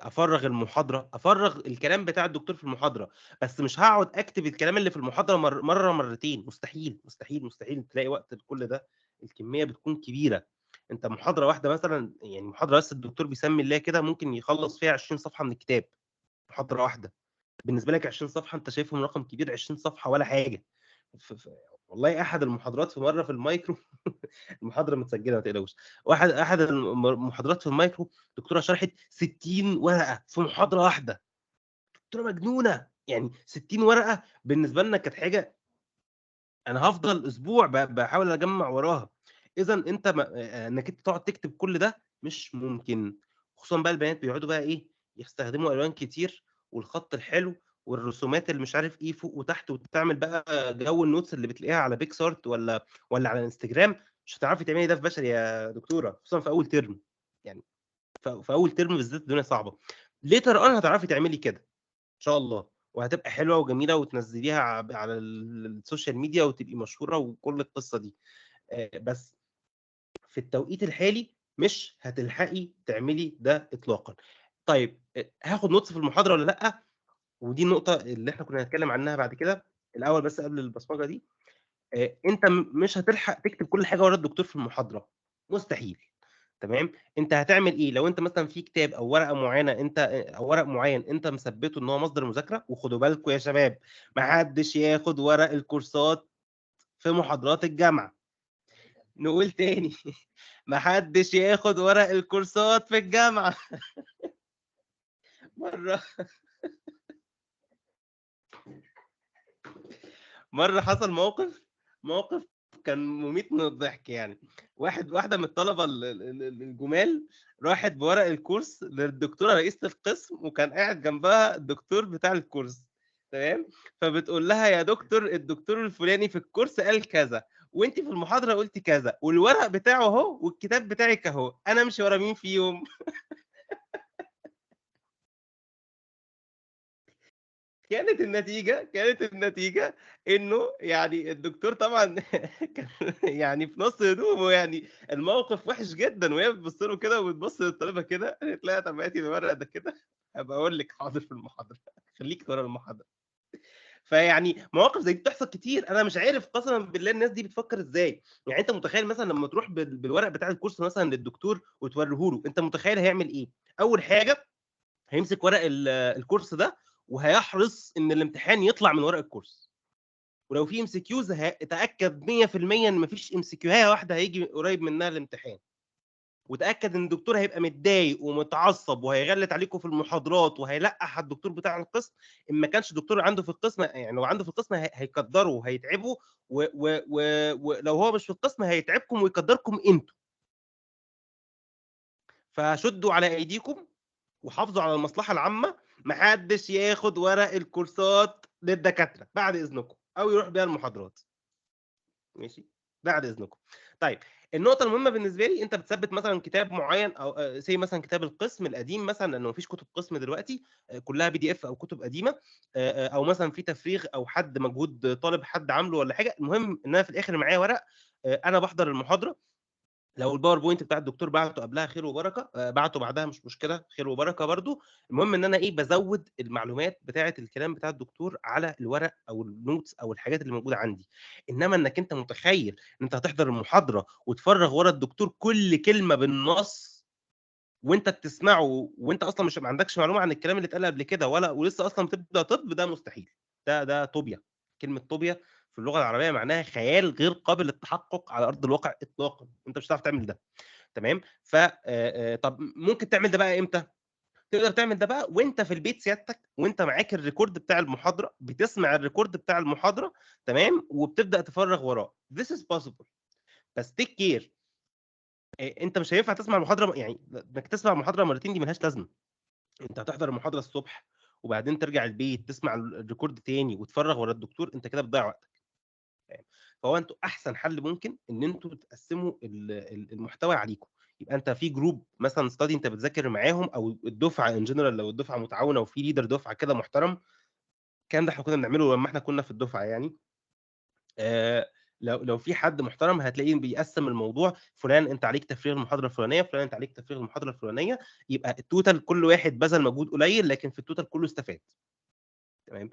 أفرّغ المحاضرة، أفرّغ الكلام بتاع الدكتور في المحاضرة، بس مش هاقعد أكتب الكلام اللي في المحاضرة مرّة مرّتين، مستحيل، مستحيل، مستحيل تلاقي وقت لكل ده، الكمية بتكون كبيرة، أنت محاضرة واحدة مثلًا يعني محاضرة بس الدكتور بيسمّي الله كده ممكن يخلّص فيها 20 صفحة من الكتاب، محاضرة واحدة، بالنسبة لك 20 صفحة أنت شايفهم رقم كبير، 20 صفحة ولا حاجة، والله أحد المحاضرات في مرّة في المايكرو المحاضرة متسجلة ما تقلقوش، أحد المحاضرات في المايكرو دكتورة شرحت 60 ورقة في محاضرة واحدة، دكتورة مجنونة، يعني 60 ورقة بالنسبة لنا كانت حاجة أنا هافضل أسبوع باحاول أجمّع وراها، إذًا أنت ما إنّك أنت تقعد تكتب كل ده مش ممكن، خصوصًا بقى البنات بيقعدوا بقى إيه، يستخدموا ألوان كتير والخط الحلو والرسومات اللي مش عارف إيه فوق وتحت وتعمل بقى جو الnotes اللي بتلاقيها على PicsArt والّا على الإنستجرام، مش هتعرفي تعملي ده في بشري يا دكتورة، خصوصًا في أول ترم، يعني في أول ترم بالذات الدنيا صعبة، later on هتعرفي تعملي كده. إن شاء الله، وهتبقى حلوة وجميلة وتنزّليها على السوشيال ميديا وتبقي مشهورة وكل القصة دي، بس في التوقيت الحالي مش هتلحقي تعملي ده إطلاقًا. طيب هاخد notes في المحاضرة والّا لأ؟ ودي النقطة اللي إحنا كنا هنتكلم عنها بعد كده، الأول بس قبل البصمجة دي، أنت مش هتلحق تكتب كل حاجة ورا الدكتور في المحاضرة، مستحيل. تمام، أنت هتعمل إيه، لو أنت مثلًا في كتاب أو ورقة معيّنة أنت أو ورق معيّن أنت مثبّته إن هو مصدر مذاكرة، وخدوا بالكم يا شباب ما حدّش ياخد ورق الكورسات في محاضرات الجامعة، نقول تاني ما حدّش ياخد ورق الكورسات في الجامعة مرّة مرّة حصل موقف كان مميت من الضحك يعني، واحدة من الطلبة الجُمال راحت بورق الكورس للدكتورة رئيسة القسم، وكان قاعد جنبها الدكتور بتاع الكورس، تمام، فبتقول لها: "يا دكتور الدكتور الفلاني في الكورس قال كذا، وأنتِ في المحاضرة قُلتِ كذا، والورق بتاعه أهو، والكتاب بتاعِك أهو، أنا أمشي ورا مين فيهم؟" كانت النتيجة إنه يعني الدكتور طبعًا كان يعني في نُص هدومه يعني، الموقف وِحِش جدًا، وهي بتبُص له كده وبتبُص للطالبة كده، قالت لها: "طَب هاتي الورق ده كده، هابقى أقول لِك حاضر في المحاضرة، خليكِ ورا المحاضرة." فيعني مواقف زي دي بتحصل كتير، أنا مش عارف قسمًا بالله الناس دي بتفكّر إزاي، يعني أنت متخيّل مثلًا لمّا تروح بالورق بتاع الكورس مثلًا للدكتور وتورّيه له، أنت متخيّل هيعمل إيه؟ أول حاجة هيمسك ورق الكورس ده وهيحرص إن الامتحان يطلع من ورق الكورس، ولو في MCQs اتأكد 100% إن ما فيش MCQاية واحدة هييجي قريب منها الامتحان، وتأكد إن الدكتور هيبقى متضايق ومتعصب وهيغلِّت عليكم في المحاضرات وهيلقّح على الدكتور بتاع القسم، إن ما كانش دكتور عنده في القسم يعني لو عنده في القسم هيقدّره وهيتعبه ولو هو مش في القسم هيتعبكم ويقدّركم أنتم. فشدّوا على أيديكم وحافظوا على المصلحة العامة، ما حدّش ياخد ورق الكورسات للدكاترة بعد إذنكم، أو يروح بيها المحاضرات. ماشي، بعد إذنكم. طيب النقطة المهمة بالنسبة لي، أنت بتثبّت مثلًا كتاب معيّن أو say مثلًا كتاب القسم القديم مثلًا، لأنه ما فيش كتب قسم دلوقتي، كلّها PDF أو كتب قديمة، أو مثلًا في تفريغ أو حد مجهود طالب حد عامله والّا حاجة، المهم إن أنا في الآخر معايا ورق، أنا باحضر المحاضرة، لو الPowerPoint بتاع الدكتور بعته قبلها خير وبركة، بعته بعدها مش مشكلة، خير وبركة برضه، المهم إن أنا إيه، بازوّد المعلومات بتاعة الكلام بتاع الدكتور على الورق أو الnotes أو الحاجات اللي موجودة عندي، إنما إنّك أنت متخيّل إن أنت هتحضر المحاضرة وتفرّغ ورا الدكتور كل كلمة بالنص وأنت بتسمعه وأنت أصلًا مش ما عندكش معلومة عن الكلام اللي اتقال قبل كده ولسه أصلًا بتبدأ طِب، ده مستحيل، ده طوبيا، كلمة طوبيا في اللغة العربية معناها خيال غير قابل للتحقق على أرض الواقع إطلاقًا، أنت مش هتعرف تعمل ده. تمام، ف طب ممكن تعمل ده بقى إمتى؟ تقدر تعمل ده بقى وأنت في البيت سيادتك، وأنت معاك الrecord بتاع المحاضرة، بتسمع الrecord بتاع المحاضرة تمام، وبتبدأ تفرّغ وراه. This is possible بس take care، أنت مش هينفع تسمع المحاضرة يعني إنك تسمع المحاضرة مرتين دي ما لهاش لازمة، أنت هتحضر المحاضرة الصبح وبعدين ترجع البيت تسمع الrecord تاني وتفرّغ ورا الدكتور، أنت كده بتضيّع وقتك. تمام. فهو أنتم أحسن حل ممكن إن أنتم تقسّموا المحتوى عليكم، يبقى أنت في group مثلًا study أنت بتذاكر معاهم أو الدفعة in general لو الدفعة متعاونة وفي leader دفعة كده محترم، الكلام ده إحنا كنا بنعمله لمّا إحنا كنا في الدفعة يعني، لو في حد محترم هتلاقيه بيقسّم الموضوع، فلان أنت عليك تفريغ المحاضرة الفلانية، فلان أنت عليك تفريغ المحاضرة الفلانية، يبقى الtotal كل واحد بذل مجهود قليل لكن في الtotal كله استفاد. تمام،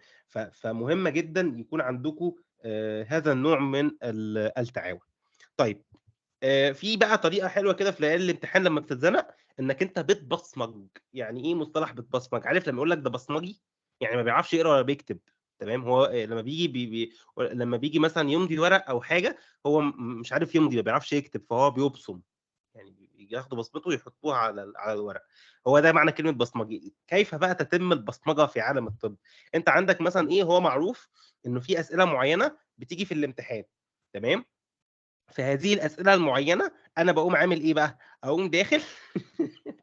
فمهم جدًا يكون عندكم هذا النوع من التعاون. طيب في بقى طريقة حلوة كده في ليالي الامتحان لمّا بتتزنق، إنّك أنت بتبصمج، يعني إيه مصطلح بتبصمج؟ عارف لمّا يقول لك ده بصمجي؟ يعني ما بيعرفش يقرا ولا بيكتب، تمام، هو لمّا بييجي لمّا بييجي مثلًا يمضي ورق أو حاجة، هو مش عارف يمضي، ما بيعرفش يكتب، فهو بيبصم، يعني ياخدوا بصمته ويحطوها على الورق، هو ده معنى كلمة بصمجي. كيف بقى تتم البصمجة في عالم الطب؟ أنت عندك مثلًا إيه، هو معروف إنه في أسئلة معيّنة بتيجي في الامتحان، تمام؟ في هذه الأسئلة المعيّنة، أنا باقوم عامل إيه بقى، أقوم داخل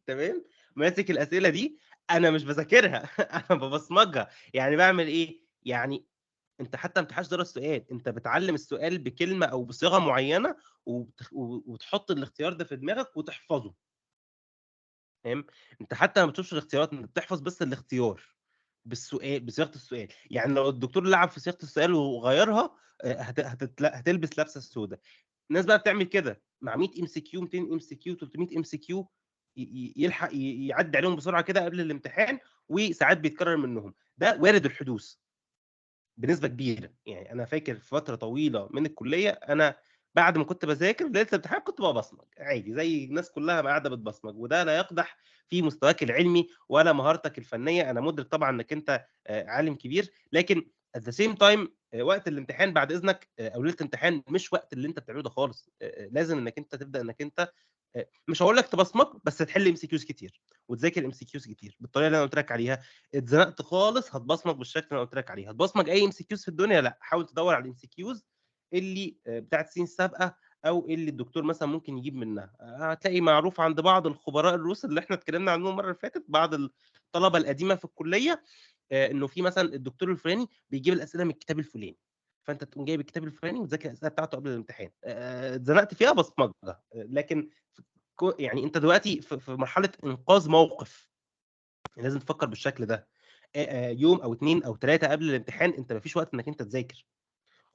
تمام، ماسك الأسئلة دي، أنا مش باذاكرها أنا بابصمجها، يعني باعمل إيه، يعني أنت حتى ما بتمتحنش درس السؤال، أنت بتعلّم السؤال بكلمة أو بصيغة معيّنة وتحط الاختيار ده في دماغك وتحفظه، فاهم، أنت حتى ما بتشوفش الاختيارات، أنت بتحفظ بس الاختيار بصياغة السؤال، يعني لو الدكتور لعب في صياغة السؤال وغيّرها هتلبس لبسة سودا. الناس بقى بتعمل كده مع 100 MCQ 200 MCQ 300 MCQ يلحق يعدّي عليهم بسرعة كده قبل الامتحان، وساعات بيتكرر منهم، ده وارد الحدوث بنسبة كبيرة، يعني أنا فاكر في فترة طويلة من الكلية أنا بعد ما كنت باذاكر ليلة الامتحان كنت بابصمج عادي زي الناس كلها ما قاعدة بتبصمج، وده لا يقدح في مستواك العلمي ولا مهارتك الفنية، أنا مدرك طبعًا إنك أنت عالم كبير، لكن at the same time وقت الامتحان بعد إذنك أو ليلة الامتحان مش وقت اللي أنت بتعمله ده خالص، لازم إنك أنت تبدأ إنك أنت مش هاقول لك تبصمج بس تحل MCQs كتير، وتذاكر MCQs كتير بالطريقة اللي أنا قُلت لك عليها، اتزنقت خالص هتبصمج بالشكل اللي أنا قُلت لك عليه، هتبصمج أي MCQs في الدنيا لأ، حاول تدوّر على الMCQs اللي بتاعة السنين السابقة أو اللي الدكتور مثلًا ممكن يجيب منها، هتلاقي معروف عند بعض الخبراء الروس اللي إحنا اتكلمنا عنهم المرّة اللي فاتت، بعض الطلبة القديمة في الكلية، إنه في مثلًا الدكتور الفلاني بيجيب الأسئلة من الكتاب الفلاني، فأنت تقوم جايب الكتاب الفلاني وتذاكر الأسئلة بتاعته قبل الامتحان، اتزنقت فيها بصمجة، لكن يعني أنت دلوقتي في مرحلة إنقاذ موقف، لازم تفكّر بالشكل ده، يوم أو 2 أو 3 قبل الامتحان، أنت ما فيش وقت إنك أنت تذاكر،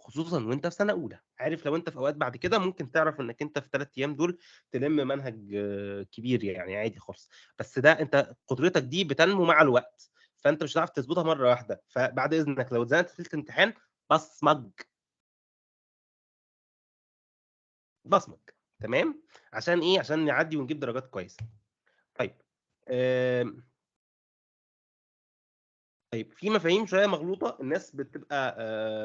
خصوصًا وأنت في سنة أولى. عارف لو أنت في أوقات بعد كده ممكن تعرف إنك أنت في ال3 أيام دول تلم منهج كبير يعني عادي خالص، بس ده أنت قدرتك دي بتنمو مع الوقت، فأنت مش هتعرف تضبطها مرة واحدة، فبعد إذنك لو اتزنقت في ليلة الامتحان بصمج، بصمج، تمام؟ عشان إيه؟ عشان نعدّي ونجيب درجات كويسة. طيب آمم طيب في مفاهيم شوية مغلوطة الناس بتبقى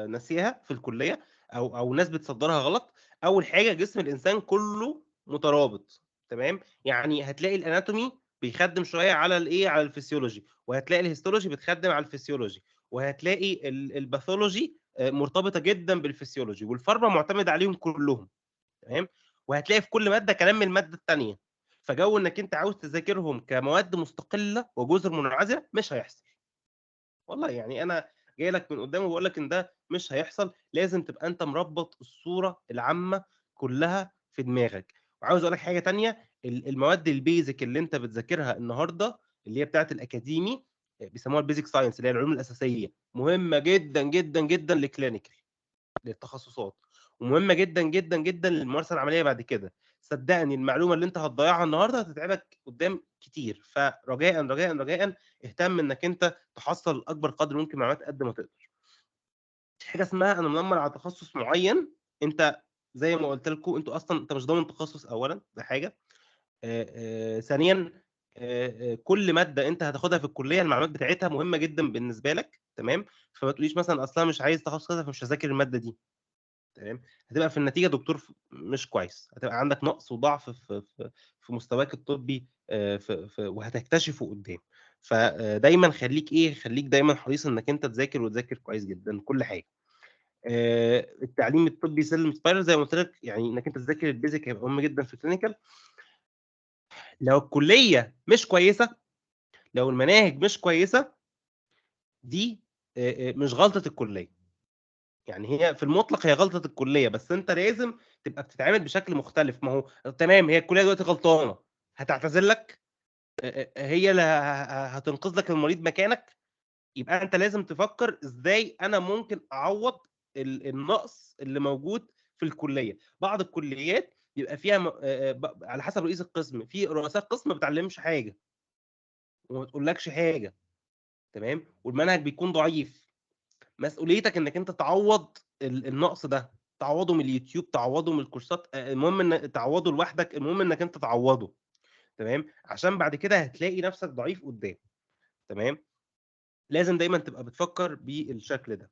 ناسياها في الكلية أو ناس بتصدّرها غلط. أول حاجة جسم الإنسان كُلّه مترابط، تمام؟ يعني هتلاقي الanatomy بيخدِّم شوية على الإيه، على الphysiology، وهتلاقي الhistology بتخدِّم على الphysiology، وهتلاقي الpathology مرتبطة جدًا بالphysiology، والpharma مُعتمد عليهم كلّهم، تمام؟ وهتلاقي في كل مادة كلام من المادة التانية، فجَو إنّك أنت عاوز تذاكرهم كمواد مستقلة وجُزر منعزلة مش هيحصل. والله يعني أنا جاي لك من قدّام وباقول لك إن ده مش هيحصل، لازم تبقى أنت مربّط الصورة العامة كلّها في دماغك. وعاوز أقول لك حاجة تانية، المواد الbasic اللي أنت بتذاكرها النهارده، اللي هي بتاعة الأكاديمي، بيسموها الbasic science اللي هي العلوم الأساسية، مهمة جدًا، جدًا، جدًا لclinical، للتخصصات، ومهمة جدًا، جدًا، جدًا للممارسة العملية بعد كده. صدّقني المعلومة اللي أنت هتضيّعها النهارده هتتعبك قدّام كتير، فرجاءً، رجاءً، رجاءً اهتم إنّك أنت تحصّل أكبر قدر ممكن من المعلومات قد ما تقدر. مفيش حاجة اسمها أنا منمّر على تخصُّص معيّن، أنت زي ما قُلت لكم أنتم أصلًا أنت مش ضامن تخصُّص أولًا، ده حاجة. ثانيًا كل مادة أنت هتاخدها في الكلية المعلومات بتاعتها مهمة جدًا بالنسبة لك، تمام؟ فما تقوليش مثلًا أصل أنا مش عايز تخصُّص كذا فمش هاذاكر المادة دي. تمام، هتبقى في النتيجة دكتور مش كويس، هتبقى عندك نقص وضعف في مستواك الطبي وهتكتشفه قدّام. فدايمًا خلّيك إيه، خلّيك دايمًا حريص إنّك أنت تذاكر وتذاكر كويس جدًا كل حاجة. التعليم الطبي سلِّم spiral زي ما قُلت لك، يعني إنّك أنت تذاكر الbasic هيبقى مهم جدًا في الclinical. لو الكلية مش كويسة، لو المناهج مش كويسة، دي مش غلطة الكلية. يعني هي في المطلق هي غلطة الكلية، بس أنت لازم تبقى بتتعامل بشكل مختلف. ما هو تمام هي الكلية دلوقتي غلطانة، هتعتذر لك؟ هي اللي هتنقذ لك المريض مكانك؟ يبقى أنت لازم تفكّر إزاي أنا ممكن أعوّض النقص اللي موجود في الكلية. بعض الكليات بيبقى فيها م على حسب رئيس القسم، في رؤساء قسم ما بتعلّمش حاجة وما تقولكش حاجة، تمام، والمنهج بيكون ضعيف. مسؤوليتك إنك أنت تعوّض النقص ده، تعوّضه من اليوتيوب، تعوّضه من الكورسات، المهم إن تعوّضه لوحدك، المهم إنك أنت تعوّضه، تمام، عشان بعد كده هتلاقي نفْسك ضعيف قدّام، تمام. لازم دايمًا تبقى بتفكّر بالشكل ده.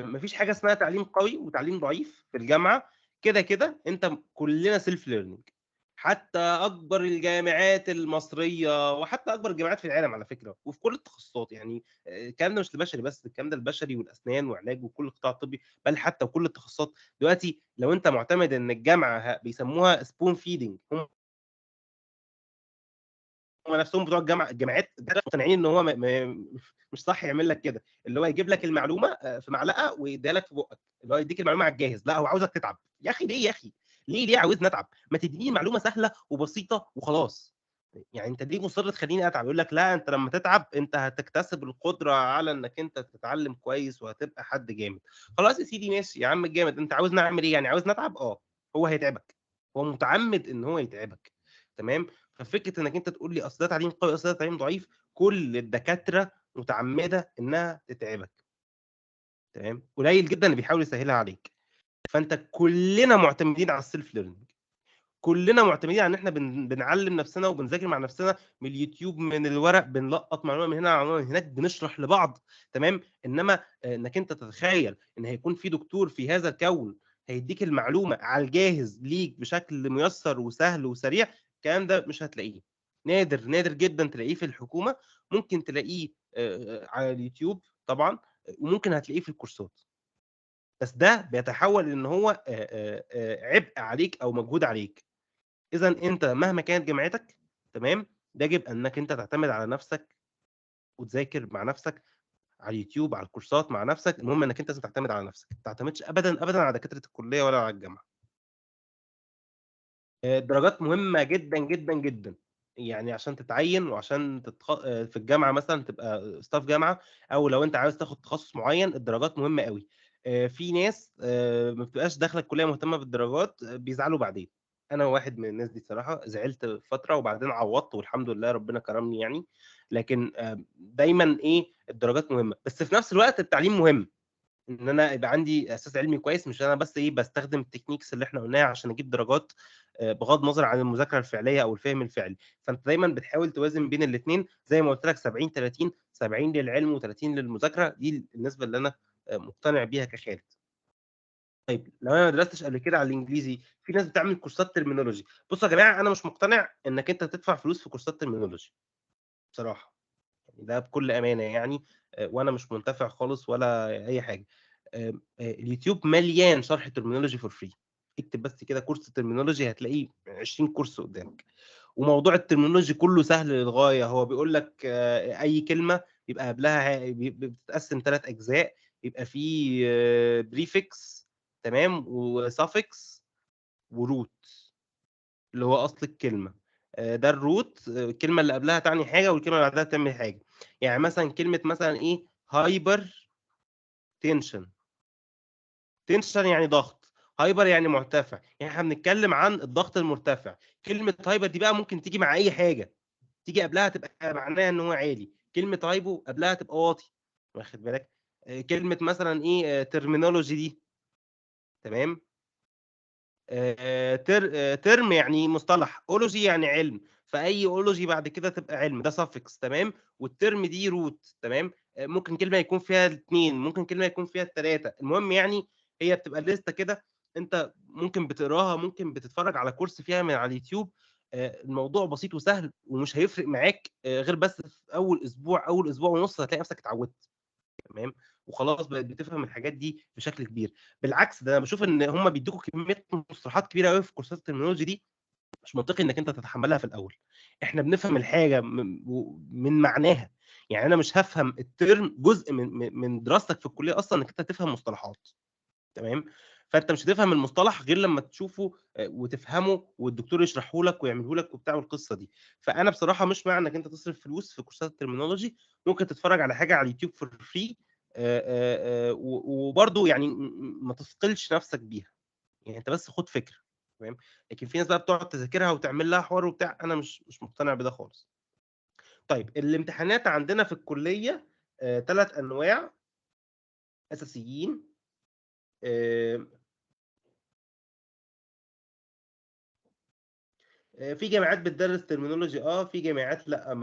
ما فيش حاجة اسمها تعليم قوي وتعليم ضعيف في الجامعة، كده أنت كلّنا self learning. حتى أكبر الجامعات المصرية وحتى أكبر الجامعات في العالم على فكرة، وفي كل التخصصات يعني الكلام ده مش لبشري بس، الكلام ده لبشري والأسنان وعلاج وكل القطاع الطبي، بل حتى وكل التخصصات. دلوقتي لو أنت معتمد إن الجامعة بيسموها spoon feeding، هم نفسهم بتوع الجامعات مقتنعين إن هو مش صح يعمل لك كده، اللي هو يجيب لك المعلومة في معلقة ويدّيها لك في بُقّك، اللي هو يدّيك المعلومة على الجاهز، لأ هو عاوزك تتعب. يا أخي ليه يا أخي؟ ليه عاوزني أتعب؟ ما تدّيني معلومة سهلة وبسيطة وخلاص. يعني أنت ليه مُصِر تخلّيني أتعب؟ يقول لك لأ أنت لمّا تتعب أنت هتكتسب القدرة على إنك أنت تتعلم كويس وهتبقى حد جامد. خلاص يا سيدي ماشي يا عم الجامد، أنت عاوزني أعمل إيه يعني، عاوزني أتعب؟ آه، هو هيتعبك، هو متعمد إن هو يتعبك، تمام؟ ففكرة إنك أنت تقول لي أصل ده تعليم قوي، أصل ده تعليم ضعيف، كل الدكاترة متعمدة إنها تتعبك، تمام؟ قليل جدًا اللي بيحاول يسهّلها عليك. فأنت كلنا معتمدين على الself learning، كلنا معتمدين على إن إحنا بنعلّم نفسنا وبنذاكر مع نفسنا من اليوتيوب، من الورق، بنلقّط معلومة من هنا على معلومة من هناك، بنشرح لبعض، تمام؟ إنما إنك أنت تتخيل إن هيكون في دكتور في هذا الكون هيدّيك المعلومة على الجاهز ليك بشكل ميسّر وسهل وسريع، الكلام ده مش هتلاقيه. نادر، نادر جدًا تلاقيه في الحكومة، ممكن تلاقيه على اليوتيوب طبعًا، وممكن هتلاقيه في الكورسات. بس ده بيتحوّل إن هو عبء عليك أو مجهود عليك. إذًا أنت مهما كانت جامعتك، تمام، يجب أنك أنت تعتمد على نفسك وتذاكر مع نفسك على اليوتيوب، على الكورسات مع نفسك، المهم إنك أنت لازم تعتمد على نفسك، ما تعتمدش أبدًا، أبدًا على دكاترة الكلية ولا على الجامعة. الدرجات مهمة جدًا، جدًا، جدًا. يعني عشان تتعين وعشان في الجامعه مثلا تبقى ستاف جامعه، او لو انت عاوز تاخد تخصص معين الدرجات مهمه قوي. في ناس ما بتبقاش داخله الكليه مهتمه بالدرجات، بيزعلوا بعدين. انا واحد من الناس دي صراحه، زعلت فتره وبعدين عوضت والحمد لله ربنا كرمني يعني. لكن دايما ايه، الدرجات مهمه، بس في نفس الوقت التعليم مهم، ان انا يبقى عندي اساس علمي كويس، مش انا بس ايه بستخدم التكنيكس اللي احنا قلناها عشان اجيب درجات، بغض النظر عن المذاكره الفعليه او الفهم الفعلي. فانت دايما بتحاول توازن بين الاثنين، زي ما قلت لك 70 30، 70 للعلم و30 للمذاكره، دي النسبه اللي انا مقتنع بيها كخالد. طيب لو انا ما درستش قبل كده على الانجليزي، في ناس بتعمل كورسات ترمينولوجي. بصوا يا جماعه، انا مش مقتنع انك انت تدفع فلوس في كورسات ترمينولوجي بصراحه، ده بكل امانه يعني. وانا مش منتفع خالص ولا اي حاجه. اليوتيوب مليان شرح ترمينولوجي فور فري. اكتب بس كده كورس ترمينولوجي هتلاقيه 20 كورس قدامك. وموضوع الترمينولوجي كله سهل للغايه، هو بيقول لك اي كلمه بيبقى قبلها بتتقسم 3 اجزاء، يبقى فيه بريفكس، تمام، وسافكس وروت، اللي هو اصل الكلمه. ده الروت، الكلمه اللي قبلها تعني حاجه والكلمه اللي بعدها تعمل حاجه. يعني مثلا كلمه مثلا ايه، هايبر تنشن. تنشن يعني ضغط، هايبر يعني مرتفع، يعني احنا بنتكلم عن الضغط المرتفع. كلمه هايبر دي بقى ممكن تيجي مع اي حاجه، تيجي قبلها تبقى معناها ان هو عالي. كلمه هايبو قبلها تبقى واطي، واخد بالك. كلمه مثلا ايه، ترمينولوجي دي، تمام. ترم يعني مصطلح، اولوجي يعني علم، فاي اولوجي بعد كده تبقى علم، ده سافكس، تمام. والترم دي روت، تمام. ممكن كلمه يكون فيها الاثنين، ممكن كلمه يكون فيها الثلاثه، المهم يعني هي بتبقى لسته كده. انت ممكن بتقراها، ممكن بتتفرج على كورس فيها من على اليوتيوب. الموضوع بسيط وسهل ومش هيفرق معاك غير بس في اول اسبوع، اول اسبوع ونص هتلاقي نفسك اتعودت، تمام. وخلاص بقت بتفهم الحاجات دي بشكل كبير. بالعكس، ده انا بشوف ان هم بيدوكوا كميه مصطلحات كبيره قوي في كورسات الترمينولوجي دي، مش منطقي انك انت تتحملها في الاول. احنا بنفهم الحاجه من معناها. يعني انا مش هفهم الترم جزء من دراستك في الكليه اصلا انك انت تفهم مصطلحات، تمام. فانت مش هتفهم المصطلح غير لما تشوفه وتفهمه والدكتور يشرحه لك ويعمله لك وبتاع القصه دي. فانا بصراحه مش مع انك انت تصرف فلوس في كورسات الترمينولوجي. ممكن تتفرج على حاجه على اليوتيوب فور فري، وبرده يعني ما تثقلش نفسك بيها، يعني انت بس خد فكره، تمام. لكن في ناس بقى بتقعد تذاكرها وتعمل لها حوار وبتاع، انا مش مقتنع بده خالص. طيب الامتحانات عندنا في الكليه 3 انواع اساسيين. آه، في جامعات بتدرس ترمينولوجي، في جامعات لا،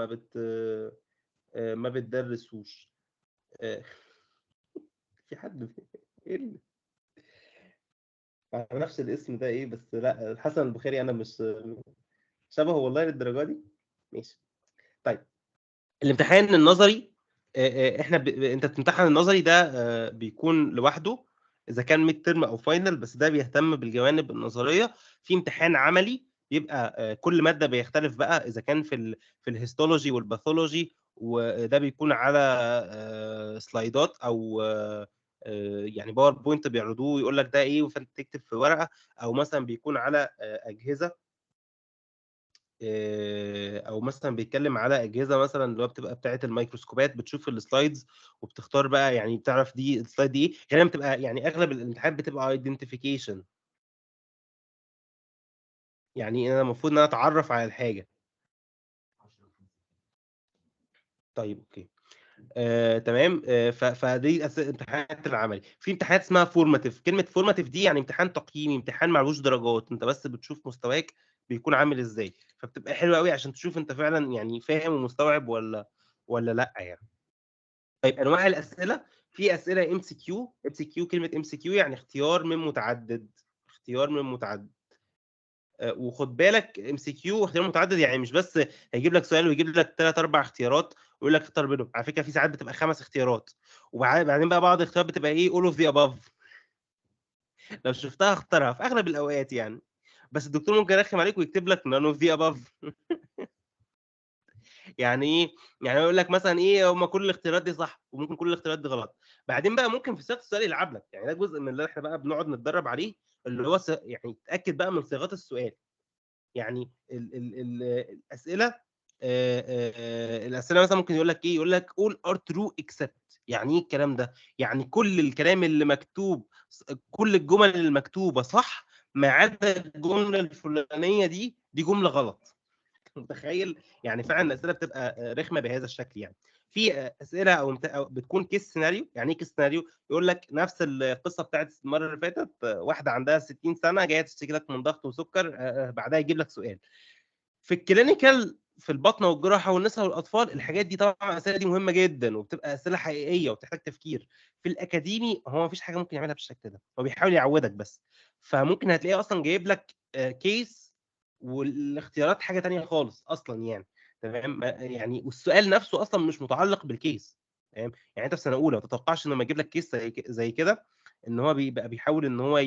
ما بتدرسوش. آه، في حد ايه على نفس الاسم ده ايه، بس لا، حسن البخاري انا مش شبهه والله للدرجه دي. ماشي. طيب الامتحان النظري، احنا انت بتمتحن النظري ده بيكون لوحده اذا كان ميد ترم او فاينل، بس ده بيهتم بالجوانب النظريه. في امتحان عملي بيبقى كل ماده بيختلف بقى، اذا كان في الهيستولوجي والباثولوجي، وده بيكون على سلايدات او يعني باوربوينت بيعرضوه ويقول لك ده ايه، فانت تكتب في ورقه، او مثلا بيكون على اجهزه، او مثلا بيتكلم على اجهزه مثلا اللي هو بتبقى بتاعه الميكروسكوبات، بتشوف السلايدز وبتختار بقى، يعني بتعرف دي السلايد دي ايه. غالبا بتبقى يعني اغلب الامتحانات بتبقى ايدنتيفيكيشن، يعني انا المفروض ان انا اتعرف على الحاجه. طيب اوكي. تمام. فدي امتحانات العملي. في امتحانات اسمها فورماتيف. كلمه فورماتيف دي يعني امتحان تقييمي، امتحان معلوش درجات، انت بس بتشوف مستواك بيكون عامل ازاي، فبتبقى حلوه قوي عشان تشوف انت فعلا يعني فاهم ومستوعب ولا لا يعني. طيب انواع الاسئله، في اسئله ام سي كيو. ام سي كيو، كلمه ام سي كيو يعني اختيار من متعدد، اختيار من متعدد. وخد بالك ام سي كيو اختيار متعدد، يعني مش بس هيجيب لك سؤال ويجيب لك 3 4 اختيارات ويقول لك اختار بينهم. على فكره في ساعات بتبقى 5 اختيارات، وبعدين بقى بعض الاختيارات بتبقى ايه، all of the above. لو شفتها اختارها في اغلب الاوقات يعني، بس الدكتور ممكن يرخم عليك ويكتب لك none of the above. يعني ايه؟ يعني يقول لك مثلا ايه، هم كل الاختيارات دي صح وممكن كل الاختيارات دي غلط. بعدين بقى ممكن في صيغه السؤال يلعب لك، يعني ده جزء من اللي احنا بقى بنقعد نتدرب عليه، اللي هو يعني تاكد بقى من صيغات السؤال. يعني ال الاسئله الاسئله مثلا ممكن يقول لك ايه، يقول لك all are true except. يعني ايه الكلام ده؟ يعني كل الكلام اللي مكتوب، كل الجمل اللي مكتوبه صح ما عدا الجمله الفلانيه دي جمله غلط. متخيل؟ يعني فعلا الاسئله بتبقى رخمه بهذا الشكل يعني. في اسئله أو بتكون كيس سيناريو. يعني ايه كيس سيناريو؟ يقول لك نفس القصه بتاعت المره اللي فاتت، واحده عندها 60 سنه جايه تشتكي لك من ضغط وسكر، بعدها يجيب لك سؤال. في الكلينيكال، في البطنه والجراحه والنساء والاطفال، الحاجات دي طبعا الاسئله دي مهمه جدا وبتبقى اسئله حقيقيه وبتحتاج تفكير. في الاكاديمي هو ما فيش حاجه ممكن يعملها بالشكل ده، هو بيحاول يعودك بس. فممكن هتلاقيه اصلا جايب لك كيس والاختيارات حاجه تانية خالص اصلا يعني. تمام؟ يعني والسؤال نفسه اصلا مش متعلق بالكيس. تمام؟ يعني انت في سنه اولى ما تتوقعش انه لما يجيب لك كيس زي كده ان هو بيبقى بيحاول ان هو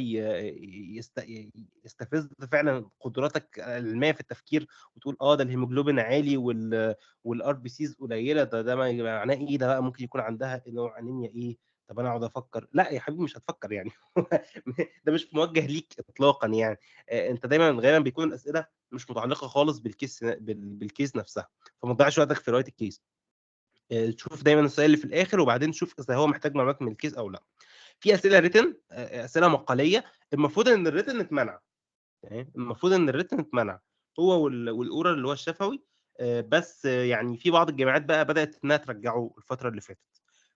يستفز فعلا قدراتك العلميه في التفكير، وتقول ده الهيموجلوبين عالي والار بي سيز قليله، ده معناه ايه؟ ده بقى ممكن يكون عندها نوع انيميا ايه. طب انا اقعد افكر؟ لا يا حبيبي مش هتفكر يعني. ده مش موجه ليك اطلاقا يعني. انت دايما غالبا بيكون الاسئله مش متعلقه خالص بالكيس نفسها، فما تضيعش وقتك في روايه الكيس. تشوف دايما السؤال اللي في الاخر وبعدين تشوف اذا هو محتاج معلومات من الكيس او لا. في اسئله ريتن، اسئله مقاليه. المفروض ان الريتن اتمنع. تمام؟ المفروض ان الريتن اتمنع، هو والاورال اللي هو الشفوي. بس يعني في بعض الجامعات بقى بدات انها ترجعه الفتره اللي فاتت.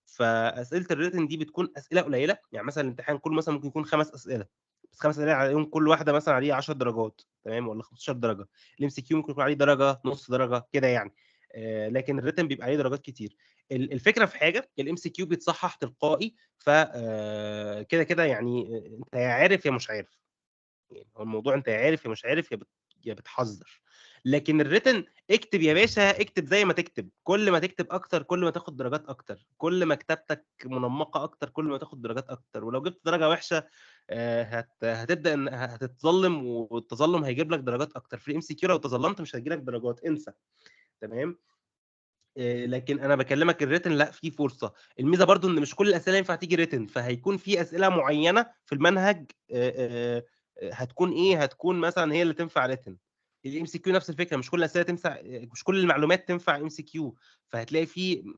فاسئله الريتن دي بتكون اسئله قليله. يعني مثلا الامتحان كله مثلا ممكن يكون 5 اسئله، بس 5 اسئله عليهم كل واحده مثلا عليها 10 درجات، تمام؟ ولا 15 درجه. الام سي كيو ممكن يكون عليه درجه، نص درجه كده يعني. لكن الريتن بيبقى عليه درجات كتير. الفكره في حاجه، الام سي كيو بيتصحح تلقائي، ف كده كده يعني انت يا عارف يا مش عارف. يعني هو الموضوع انت يا عارف يا مش عارف، يا بتحذر. لكن الريتن اكتب يا باشا، اكتب زي ما تكتب. كل ما تكتب اكتر كل ما تاخد درجات اكتر، كل ما كتابتك منمقه اكتر كل ما تاخد درجات اكتر. ولو جبت درجه وحشه هتبدا ان هتتظلم، والتظلم هيجيب لك درجات اكتر. في الام سي كيو لو تظلمت مش هتجي لك درجات، انسى. تمام؟ لكن انا بكلمك الريتن لا، في فرصه. الميزه برضو ان مش كل الاسئله ينفع تيجي ريتن، فهيكون في اسئله معينه في المنهج هتكون ايه، هتكون مثلا هي اللي تنفع ريتن. الام سي كيو نفس الفكره، مش كل الاسئله تنفع، مش كل المعلومات تنفع ام سي كيو. فهتلاقي في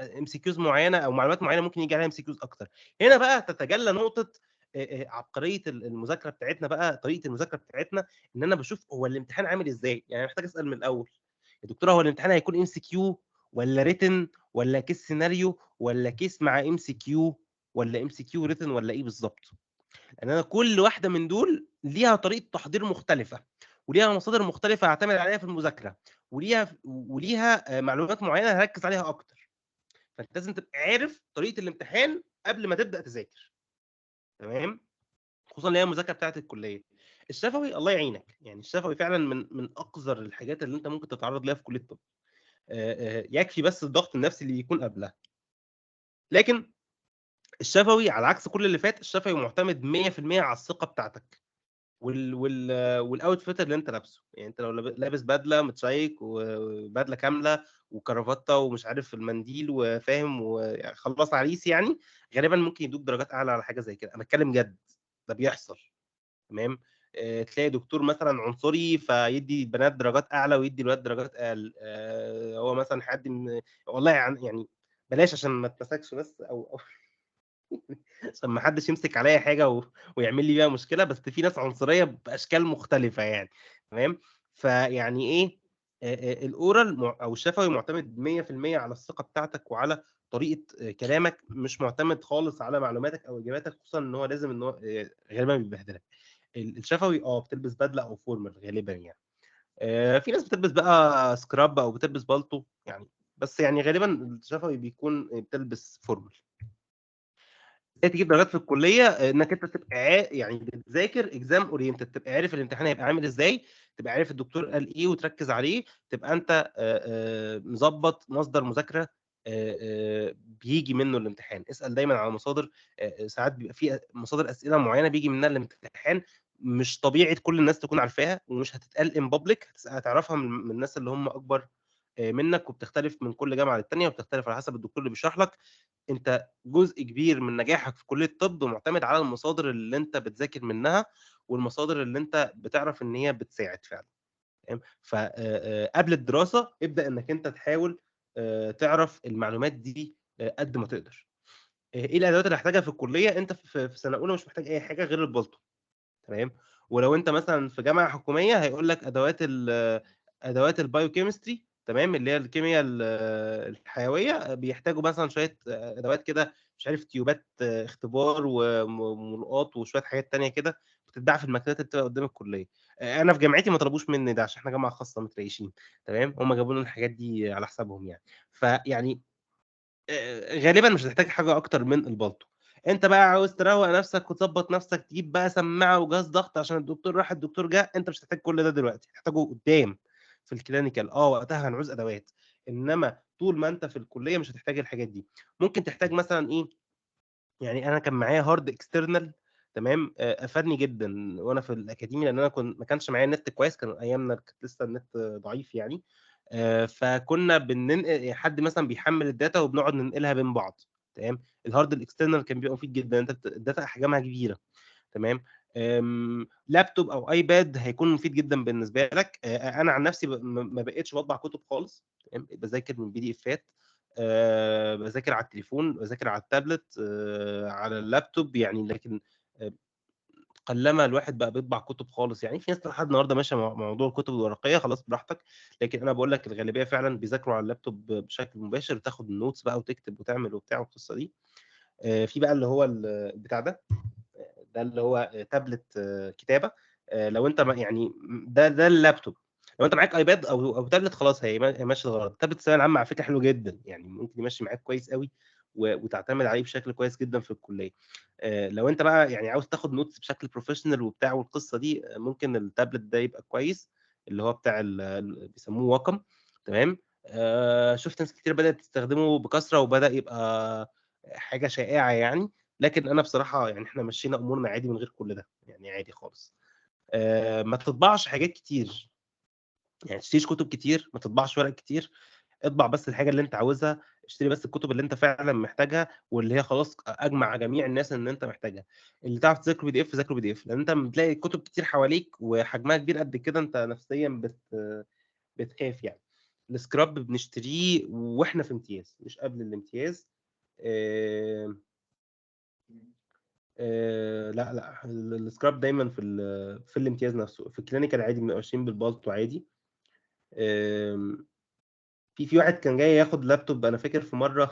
ام سي كيوز معينه او معلومات معينه ممكن يجي عليها ام سي كيوز اكتر. هنا بقى تتجلى نقطه عبقريه المذاكره بتاعتنا بقى، طريقه المذاكره بتاعتنا. ان انا بشوف هو الامتحان عامل ازاي. يعني محتاج اسال من الاول يا دكتوره، هو الامتحان هيكون ام سي كيو ولا ريتن ولا كيس سيناريو ولا كيس مع ام سي كيو ولا ام سي كيو ريتن ولا ايه بالظبط؟ لان انا كل واحده من دول ليها طريقه تحضير مختلفه، وليها مصادر مختلفه هعتمد عليها في المذاكره، وليها معلومات معينه هركز عليها اكتر. فانت لازم تبقى عارف طريقه الامتحان قبل ما تبدا تذاكر. تمام؟ خصوصا اللي هي المذاكره بتاعت الكليه. الشفوي الله يعينك، يعني الشفوي فعلا من اقذر الحاجات اللي انت ممكن تتعرض ليها في كليه الطب. يكفي بس الضغط النفسي اللي يكون قبلها. لكن الشفوي على عكس كل اللي فات، الشفوي معتمد 100% على الثقه بتاعتك والاوتفيت اللي انت لابسه. يعني انت لو لابس بدله متشيك وبدله كامله وكرافته ومش عارف المنديل وفاهم وخلاص عريس يعني، غالبا ممكن يدوك درجات اعلى على حاجه زي كده. انا بتكلم جد، ده بيحصل. تمام؟ تلاقي دكتور مثلا عنصري فيدي البنات درجات اعلى ويدي الولاد درجات اقل. هو مثلا حد والله يعني بلاش عشان ما اتمسكش بس او عشان ما حدش يمسك عليا حاجه ويعمل لي بيها مشكله، بس في ناس عنصريه باشكال مختلفه يعني. تمام؟ فيعني ايه، الاورال او الشفوي معتمد 100% على الثقه بتاعتك وعلى طريقه كلامك، مش معتمد خالص على معلوماتك او اجاباتك. خصوصا ان هو لازم ان هو غالبا بيبهدلك. الشفوي بتلبس بدله او فورمال غالبا يعني. في ناس بتلبس بقى سكراب او بتلبس بالطو يعني، بس يعني غالبا الشفوي بيكون بتلبس فورمال. ازاي تجيب درجات في الكليه؟ انك انت تبقى يعني بتذاكر اكزام اورينتد، تبقى عارف الامتحان هيبقى عامل ازاي، تبقى عارف الدكتور قال ايه وتركز عليه، تبقى انت مظبط مصدر مذاكره بيجي منه الامتحان. اسال دايما على مصادر. ساعات بيبقى في مصادر اسئله معينه بيجي منها الامتحان، مش طبيعي كل الناس تكون عارفاها ومش هتتقال ان بابليك، هتعرفها من الناس اللي هم اكبر منك، وبتختلف من كل جامعه للتانيه، وبتختلف على حسب الدكتور اللي بيشرح لك. انت جزء كبير من نجاحك في كليه الطب معتمد على المصادر اللي انت بتذاكر منها، والمصادر اللي انت بتعرف ان هي بتساعد فعلا. تمام. فقبل الدراسه ابدا انك انت تحاول تعرف المعلومات دي قد ما تقدر. ايه الادوات اللي هتحتاجها في الكليه؟ انت في سنه اولى مش محتاج اي حاجه غير البلطو. تمام. ولو انت مثلا في جامعه حكوميه هيقول لك ادوات البايوكيمستري، تمام، اللي هي الكيمياء الحيويه، بيحتاجوا مثلا شويه ادوات كده، مش عارف، تيوبات اختبار وملقاط وشويه حاجات تانية كده بتتباع في المكتبات اللي بتبقى قدام الكليه. انا في جامعتي ما طلبوش مني ده عشان احنا جامعه خاصه متريشين. تمام. هم جابوا لنا الحاجات دي على حسابهم يعني. فيعني غالبا مش هتحتاج حاجه اكتر من البلطو. انت بقى عاوز تروق نفسك وتظبط نفسك، تجيب بقى سماعه وجهاز ضغط عشان الدكتور راح الدكتور جه، انت مش هتحتاج كل ده دلوقتي، هتحتاجه قدام في الكلينيكال. وقتها هنعوز ادوات، انما طول ما انت في الكليه مش هتحتاج الحاجات دي. ممكن تحتاج مثلا ايه؟ يعني انا كان معايا هارد اكسترنال، تمام، افادني جدا وانا في الاكاديمي، لان انا كنت ما كانش معايا النت كويس، كان ايامنا كانت لسه النت ضعيف يعني. فكنا بننقل حد مثلا بيحمل الداتا وبنقعد ننقلها بين بعض. تمام. الهارد الاكسترنال كان بيبقى مفيد جدا، انت الداتا احجامها كبيره. تمام. لابتوب او ايباد هيكون مفيد جدا بالنسبه لك. انا عن نفسي ما بقتش بطبع كتب خالص. تمام. بذاكر من PDF. بذاكر على التليفون، بذاكر على التابلت، على اللابتوب يعني. لكن آه، قلما الواحد بقى بيطبع كتب خالص يعني. في ناس لحد النهارده ماشيه مع موضوع الكتب الورقيه، خلاص براحتك. لكن انا بقول لك الغالبيه فعلا بيذاكروا على اللابتوب بشكل مباشر، تاخد النوتس بقى وتكتب وتعمل وبتاع والقصه دي. في بقى اللي هو البتاع ده اللي هو تابلت كتابه. لو انت يعني ده اللابتوب. لو انت معاك ايباد او تابلت خلاص هيمشي الغرض. التابلت الثانويه العامه على فكره حلو جدا يعني، ممكن يمشي معاك كويس قوي وتعتمد عليه بشكل كويس جدا في الكليه. لو انت بقى يعني عاوز تاخد نوتس بشكل بروفيشنال وبتاع والقصه دي، ممكن التابلت ده يبقى كويس، اللي هو بتاع بيسموه واكم. تمام. شفت ناس كتير بدات تستخدمه بكثره وبدا يبقى حاجه شائعه يعني. لكن انا بصراحه يعني احنا مشينا امورنا عادي من غير كل ده يعني، عادي خالص. ما تطبعش حاجات كتير يعني، تشتريش كتب كتير، ما تطبعش ورق كتير. اطبع بس الحاجه اللي انت عاوزها، اشتري بس الكتب اللي انت فعلا محتاجها واللي هي خلاص اجمع جميع الناس ان انت محتاجها. اللي تعرف تذاكره PDF ذاكره PDF، لان انت بتلاقي كتب كتير حواليك وحجمها كبير قد كده، انت نفسيا بتخاف يعني. السكراب بنشتريه واحنا في امتياز مش قبل الامتياز. آه، لا لا، السكراب دايما في الامتياز نفسه. في الكلينيكال عادي بنبقى ماشيين بالبالتو عادي. آم، في واحد كان جاي ياخد لابتوب، انا فاكر في مره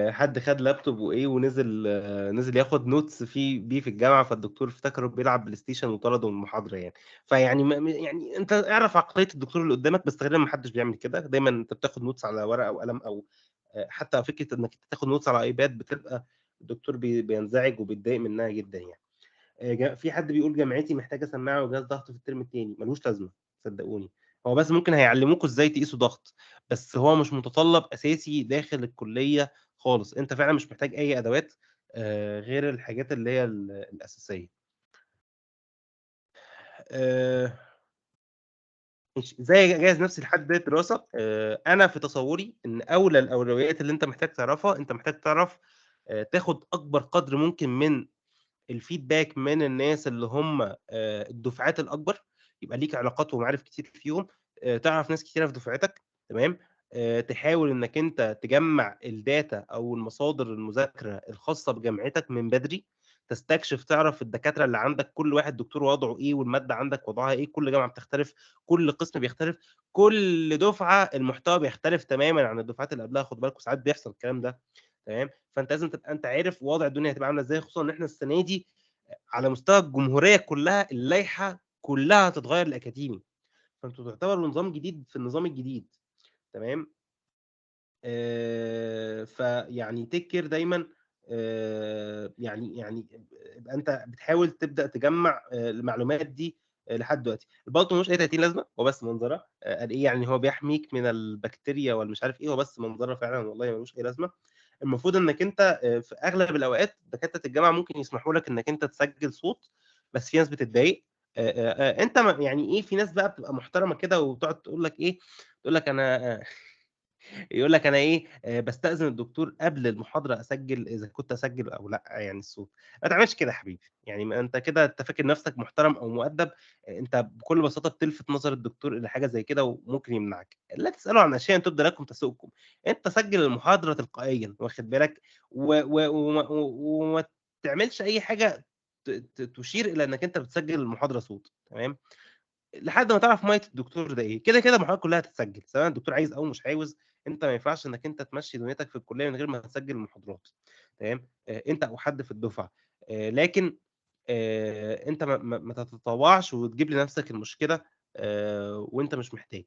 حد خد لابتوب وايه ونزل، نزل ياخد نوتس في الجامعه، فالدكتور افتكره بيلعب بلاي ستيشن وطرده من المحاضره يعني. فيعني يعني انت اعرف عقليه الدكتور اللي قدامك، بس غالبا ما حدش بيعمل كده. دايما انت بتاخد نوتس على ورقه او قلم، او حتى فكره انك تاخد نوتس على ايباد بتبقى الدكتور بينزعج وبيتضايق منها جدا يعني. في حد بيقول جامعتي محتاجه سماعه وجهاز ضغط في الترم الثاني. ملوش لازمه صدقوني. هو بس ممكن هيعلموكوا ازاي تقيسوا ضغط، بس هو مش متطلب اساسي داخل الكليه خالص. انت فعلا مش محتاج اي ادوات غير الحاجات اللي هي الاساسيه. آه، ازاي اجهز نفسي لحد بدايه الدراسه؟ انا في تصوري ان اولى الاولويات اللي انت محتاج تعرفها، انت محتاج تعرف تاخد اكبر قدر ممكن من الفيدباك من الناس اللي هم الدفعات الاكبر. يبقى ليك علاقات ومعارف كتير فيهم، تعرف ناس كتيره في دفعتك. تمام. تحاول انك انت تجمع الداتا او المصادر المذاكره الخاصه بجامعتك من بدري، تستكشف، تعرف الدكاتره اللي عندك كل واحد دكتور وضعه ايه، والماده عندك وضعها ايه. كل جامعه بتختلف، كل قسم بيختلف، كل دفعه المحتوى بيختلف تماما عن الدفعات اللي قبلها. خد بالك ساعات بيحصل الكلام ده. تمام. فانت لازم تبقى انت عارف وضع الدنيا هتبقى عامله ازاي، خصوصا ان احنا السنه دي على مستوى الجمهوريه كلها اللائحه كلها هتتغير الاكاديمي، فانتوا تعتبروا نظام جديد في النظام الجديد. تمام. فيعني تكر دايما. يعني يبقى انت بتحاول تبدا تجمع المعلومات دي. لحد دلوقتي البلطو ملوش اي 30 لازمه، هو بس منظره. قال ايه يعني؟ هو بيحميك من البكتيريا والمش عارف ايه، هو بس منظره فعلا والله ملوش اي لازمه. المفروض انك انت في اغلب الاوقات دكاتره الجامعه ممكن يسمحوا لك انك انت تسجل صوت، بس في ناس بتتضايق. انت يعني ايه، في ناس بقى بتبقى محترمه كده وتقعد تقول لك ايه، تقول لك انا يقول لك انا ايه بستأذن الدكتور قبل المحاضره اسجل اذا كنت اسجل او لا يعني الصوت. ما تعملش كده يا حبيبي، يعني ما انت كده انت فاكر نفسك محترم او مؤدب. انت بكل بساطه بتلفت نظر الدكتور الى حاجه زي كده وممكن يمنعك. لا تسالوا عن اشياء تبدو لكم تسؤكم. انت سجل المحاضره تلقائيا، واخد بالك، وما تعملش اي حاجه تشير الى انك انت بتسجل المحاضره صوت. تمام. لحد ما تعرف ميه الدكتور ده ايه. كده كده المحاضرات كلها هتتسجل سواء الدكتور عايز او مش عاوز. انت ما ينفعش انك انت تمشي دنيتك في الكليه من غير ما تسجل المحاضرات. تمام. انت او حد في الدفعه. لكن انت ما تتطوعش وتجيب لنفسك المشكله وانت مش محتاج.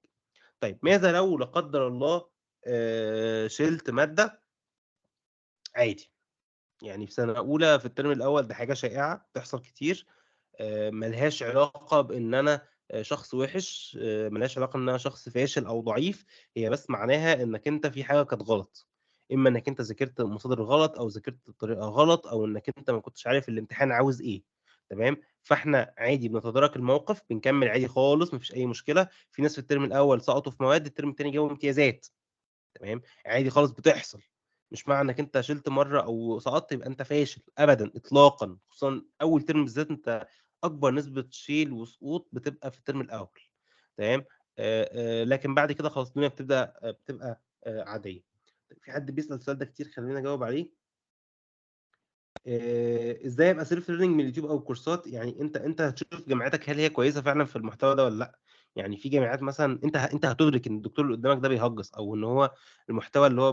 طيب ماذا لو لا قدر الله شلت ماده عادي؟ يعني في سنه اولى في الترم الاول ده حاجه شائعه بتحصل كتير. ملهاش علاقة بإن أنا شخص وِحِش، مالهاش علاقة إن أنا شخص فاشل أو ضعيف. هي بس معناها إنّك أنت في حاجة كانت غلط. إمّا إنّك أنت ذاكرت مصادر غلط أو ذاكرت بطريقة غلط أو إنّك أنت ما كنتش عارف الامتحان عاوز إيه. تمام. فإحنا عادي بنتدارك الموقف، بنكمّل عادي خالص ما فيش أي مشكلة. في ناس في الترم الأول سقطوا في مواد، الترم التاني جابوا امتيازات. تمام. عادي خالص بتحصل. مش معنى إنّك أنت شِلت مرّة أو سقطت يبقى أنت فاشل، أبدًا إطلاقًا. خصوصًا أول ترم بالذات أنت أكبر نسبة شيل وسقوط بتبقى في الترم الأول. تمام. لكن بعد كده خلاص الدنيا بتبقى عادية. في حد بيسأل السؤال ده كتير خلّيني أجاوب عليه. إزاي أبقى self learning من اليوتيوب أو الكورسات؟ يعني أنت هتشوف جامعتك هل هي كويسة فعلًا في المحتوى ده والّا لأ. يعني في جامعات مثلًا أنت هتدرك إن الدكتور اللي قدامك ده بيهجّص أو إن هو المحتوى اللي هو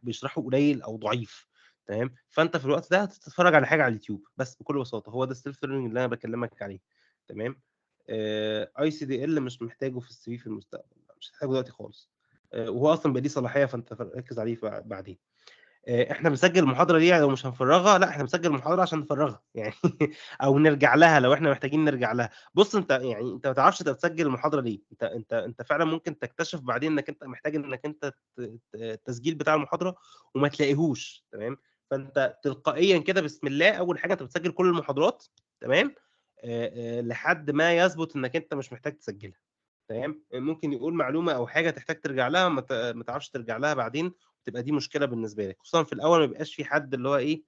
بيشرحه قليل أو ضعيف. تمام. فأنت في الوقت ده هتتفرج على حاجة على اليوتيوب بس بكل بساطة. هو ده الself learning اللي أنا باكلمك عليه. تمام. ICDL مش محتاجه في الCV في المستقبل، لأ مش هتحتاجه دلوقتي خالص. وهو أصلًا بقى ليه صلاحية فأنت ركّز عليه بعدين. إحنا بنسجّل المحاضرة دي يعني لو مش هنفرّغها، لأ إحنا بنسجّل المحاضرة عشان نفرّغها يعني أو نرجع لها لو إحنا محتاجين نرجع لها. بُص أنت يعني أنت ما تعرفش أنت بتسجّل المحاضرة ليه. أنت فعلًا ممكن تكتشف بعدين إنّك أنت محتاج إنّك أنت التسجيل بتاع المحاضرة وما تلاقيهوش. تمام. فأنت تلقائيًا كده بسم الله أول حاجة أنت بتسجّل كل المحاضرات. تمام. لحد ما يثبت إنّك أنت مش محتاج تسجّلها. تمام. ممكن يقول معلومة أو حاجة تحتاج ترجع لها ما تعرفش ترجع لها بعدين. تبقى دي مشكلة بالنسبة لك، خصوصًا في الأول ما بيبقاش في حد اللي هو إيه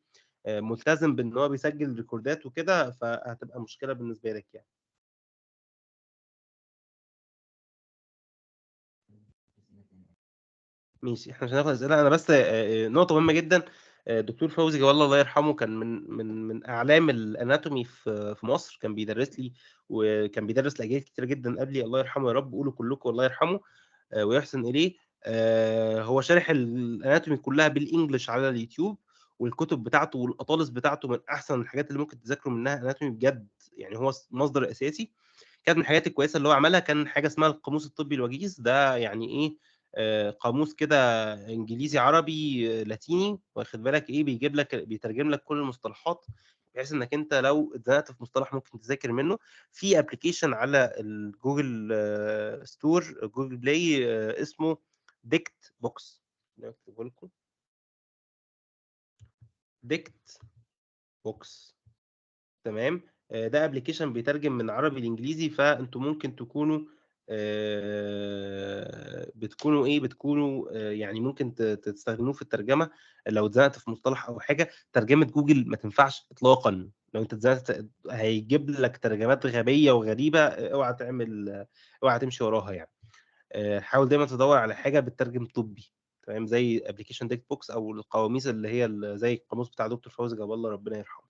ملتزم بإن هو بيسجل ريكوردات وكده، فهتبقى مشكلة بالنسبة لك يعني. ماشي، إحنا مش هناخد أسئلة. أنا بس نقطة مهمة جدًا. الدكتور فوزي جوالة الله يرحمه كان من أعلام الأناتومي في مصر. كان بيدرس لي وكان بيدرس لأجيال كتيرة جدًا قبلي. الله يرحمه يا رب. قولوا كلكم الله يرحمه ويحسن إليه. هو شارح الأناتومي كلها بالإنجلش على اليوتيوب. والكتب بتاعته والأطالس بتاعته من أحسن الحاجات اللي ممكن تذاكروا منها أناتومي بجد. يعني هو مصدر أساسي. كانت من الحاجات الكويسة اللي هو عملها كان حاجة اسمها القاموس الطبي الوجيز. ده يعني إيه قاموس كده إنجليزي عربي لاتيني، واخد بالك إيه، بيجيب لك بيترجم لك كل المصطلحات بحيث إنك أنت لو اتزنقت في مصطلح ممكن تذاكر منه. في ابلكيشن على الجوجل ستور جوجل بلاي اسمه ديكت بوكس. اكتبه لكم ديكت بوكس. تمام. ده ابلكيشن بيترجم من عربي لانجليزي. فانتم ممكن تكونوا بتكونوا ايه بتكونوا يعني ممكن تستخدموه في الترجمه. لو اتزنقت في مصطلح او حاجه ترجمه جوجل ما تنفعش اطلاقا. لو انت اتزنقت هيجيب لك ترجمات غبيه وغريبه. اوعى تمشي وراها يعني. حاول دايما تدور على حاجه بتترجم طبي. تمام. زي ابلكيشن ديك بوكس او القواميس اللي هي زي القاموس بتاع دكتور فوزي جاب الله ربنا يرحمه.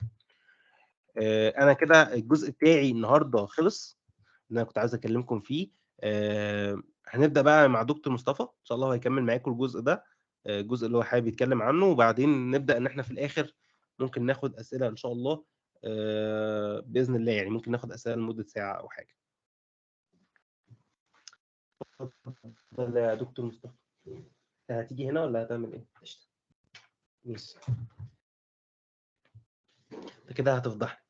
انا كده الجزء بتاعي النهارده خلص اللي انا كنت عايز اكلمكم فيه. هنبدا بقى مع دكتور مصطفى ان شاء الله. هيكمل معاكم الجزء ده الجزء اللي هو حابب يتكلم عنه. وبعدين نبدا ان احنا في الاخر ممكن ناخد اسئله ان شاء الله باذن الله. يعني ممكن ناخد اسئله لمده ساعه او حاجه. اتفضل يا دكتور مصطفى. هتيجي هنا ولا هتعمل ايه؟ قشطة. ماشي. انت كده هتفضحني.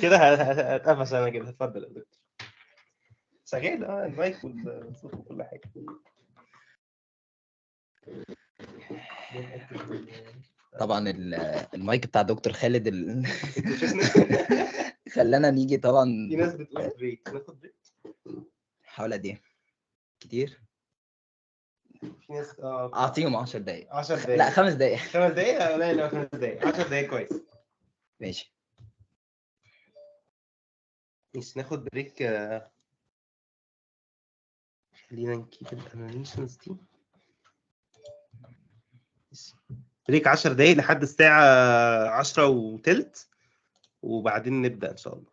كده هتقفش انا كده. اتفضل يا دكتور. شغال المايك والصوت وكل حاجه. طبعا المايك بتاع دكتور خالد انت وششني. خلانا نيجي طبعا. في ناس بتقول بريك. ناخد بريك. حوالي دي كتير. في ناس اعطيهم 10 دقايق. 10 دقايق. لا 5 دقايق. 5 دقايق؟ لا لا لا 5 دقايق. 10 دقايق كويس. ماشي. مش ناخد بريك. خلينا نكيب الانيميشنز دي. بريك 10 دقايق لحد الساعة 10:03 وبعدين نبدأ إن شاء الله.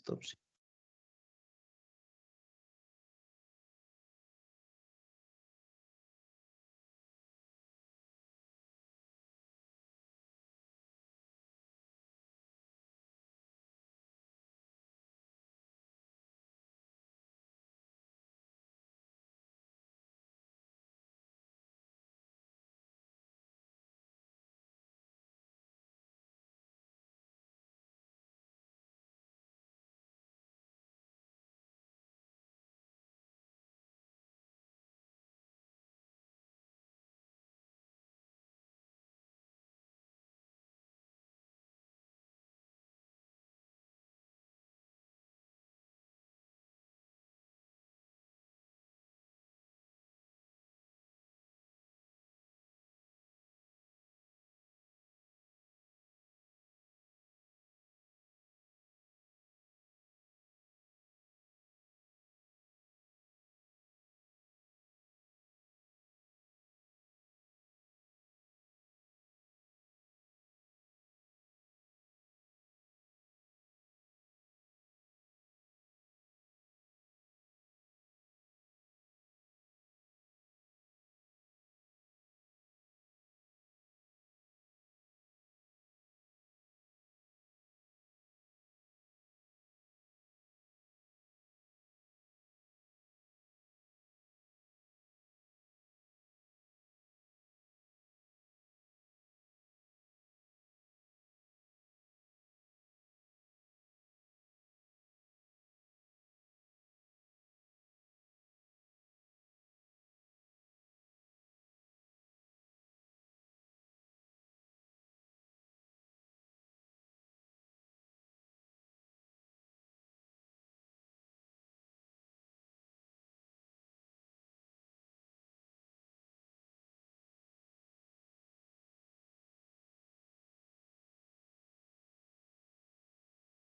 طب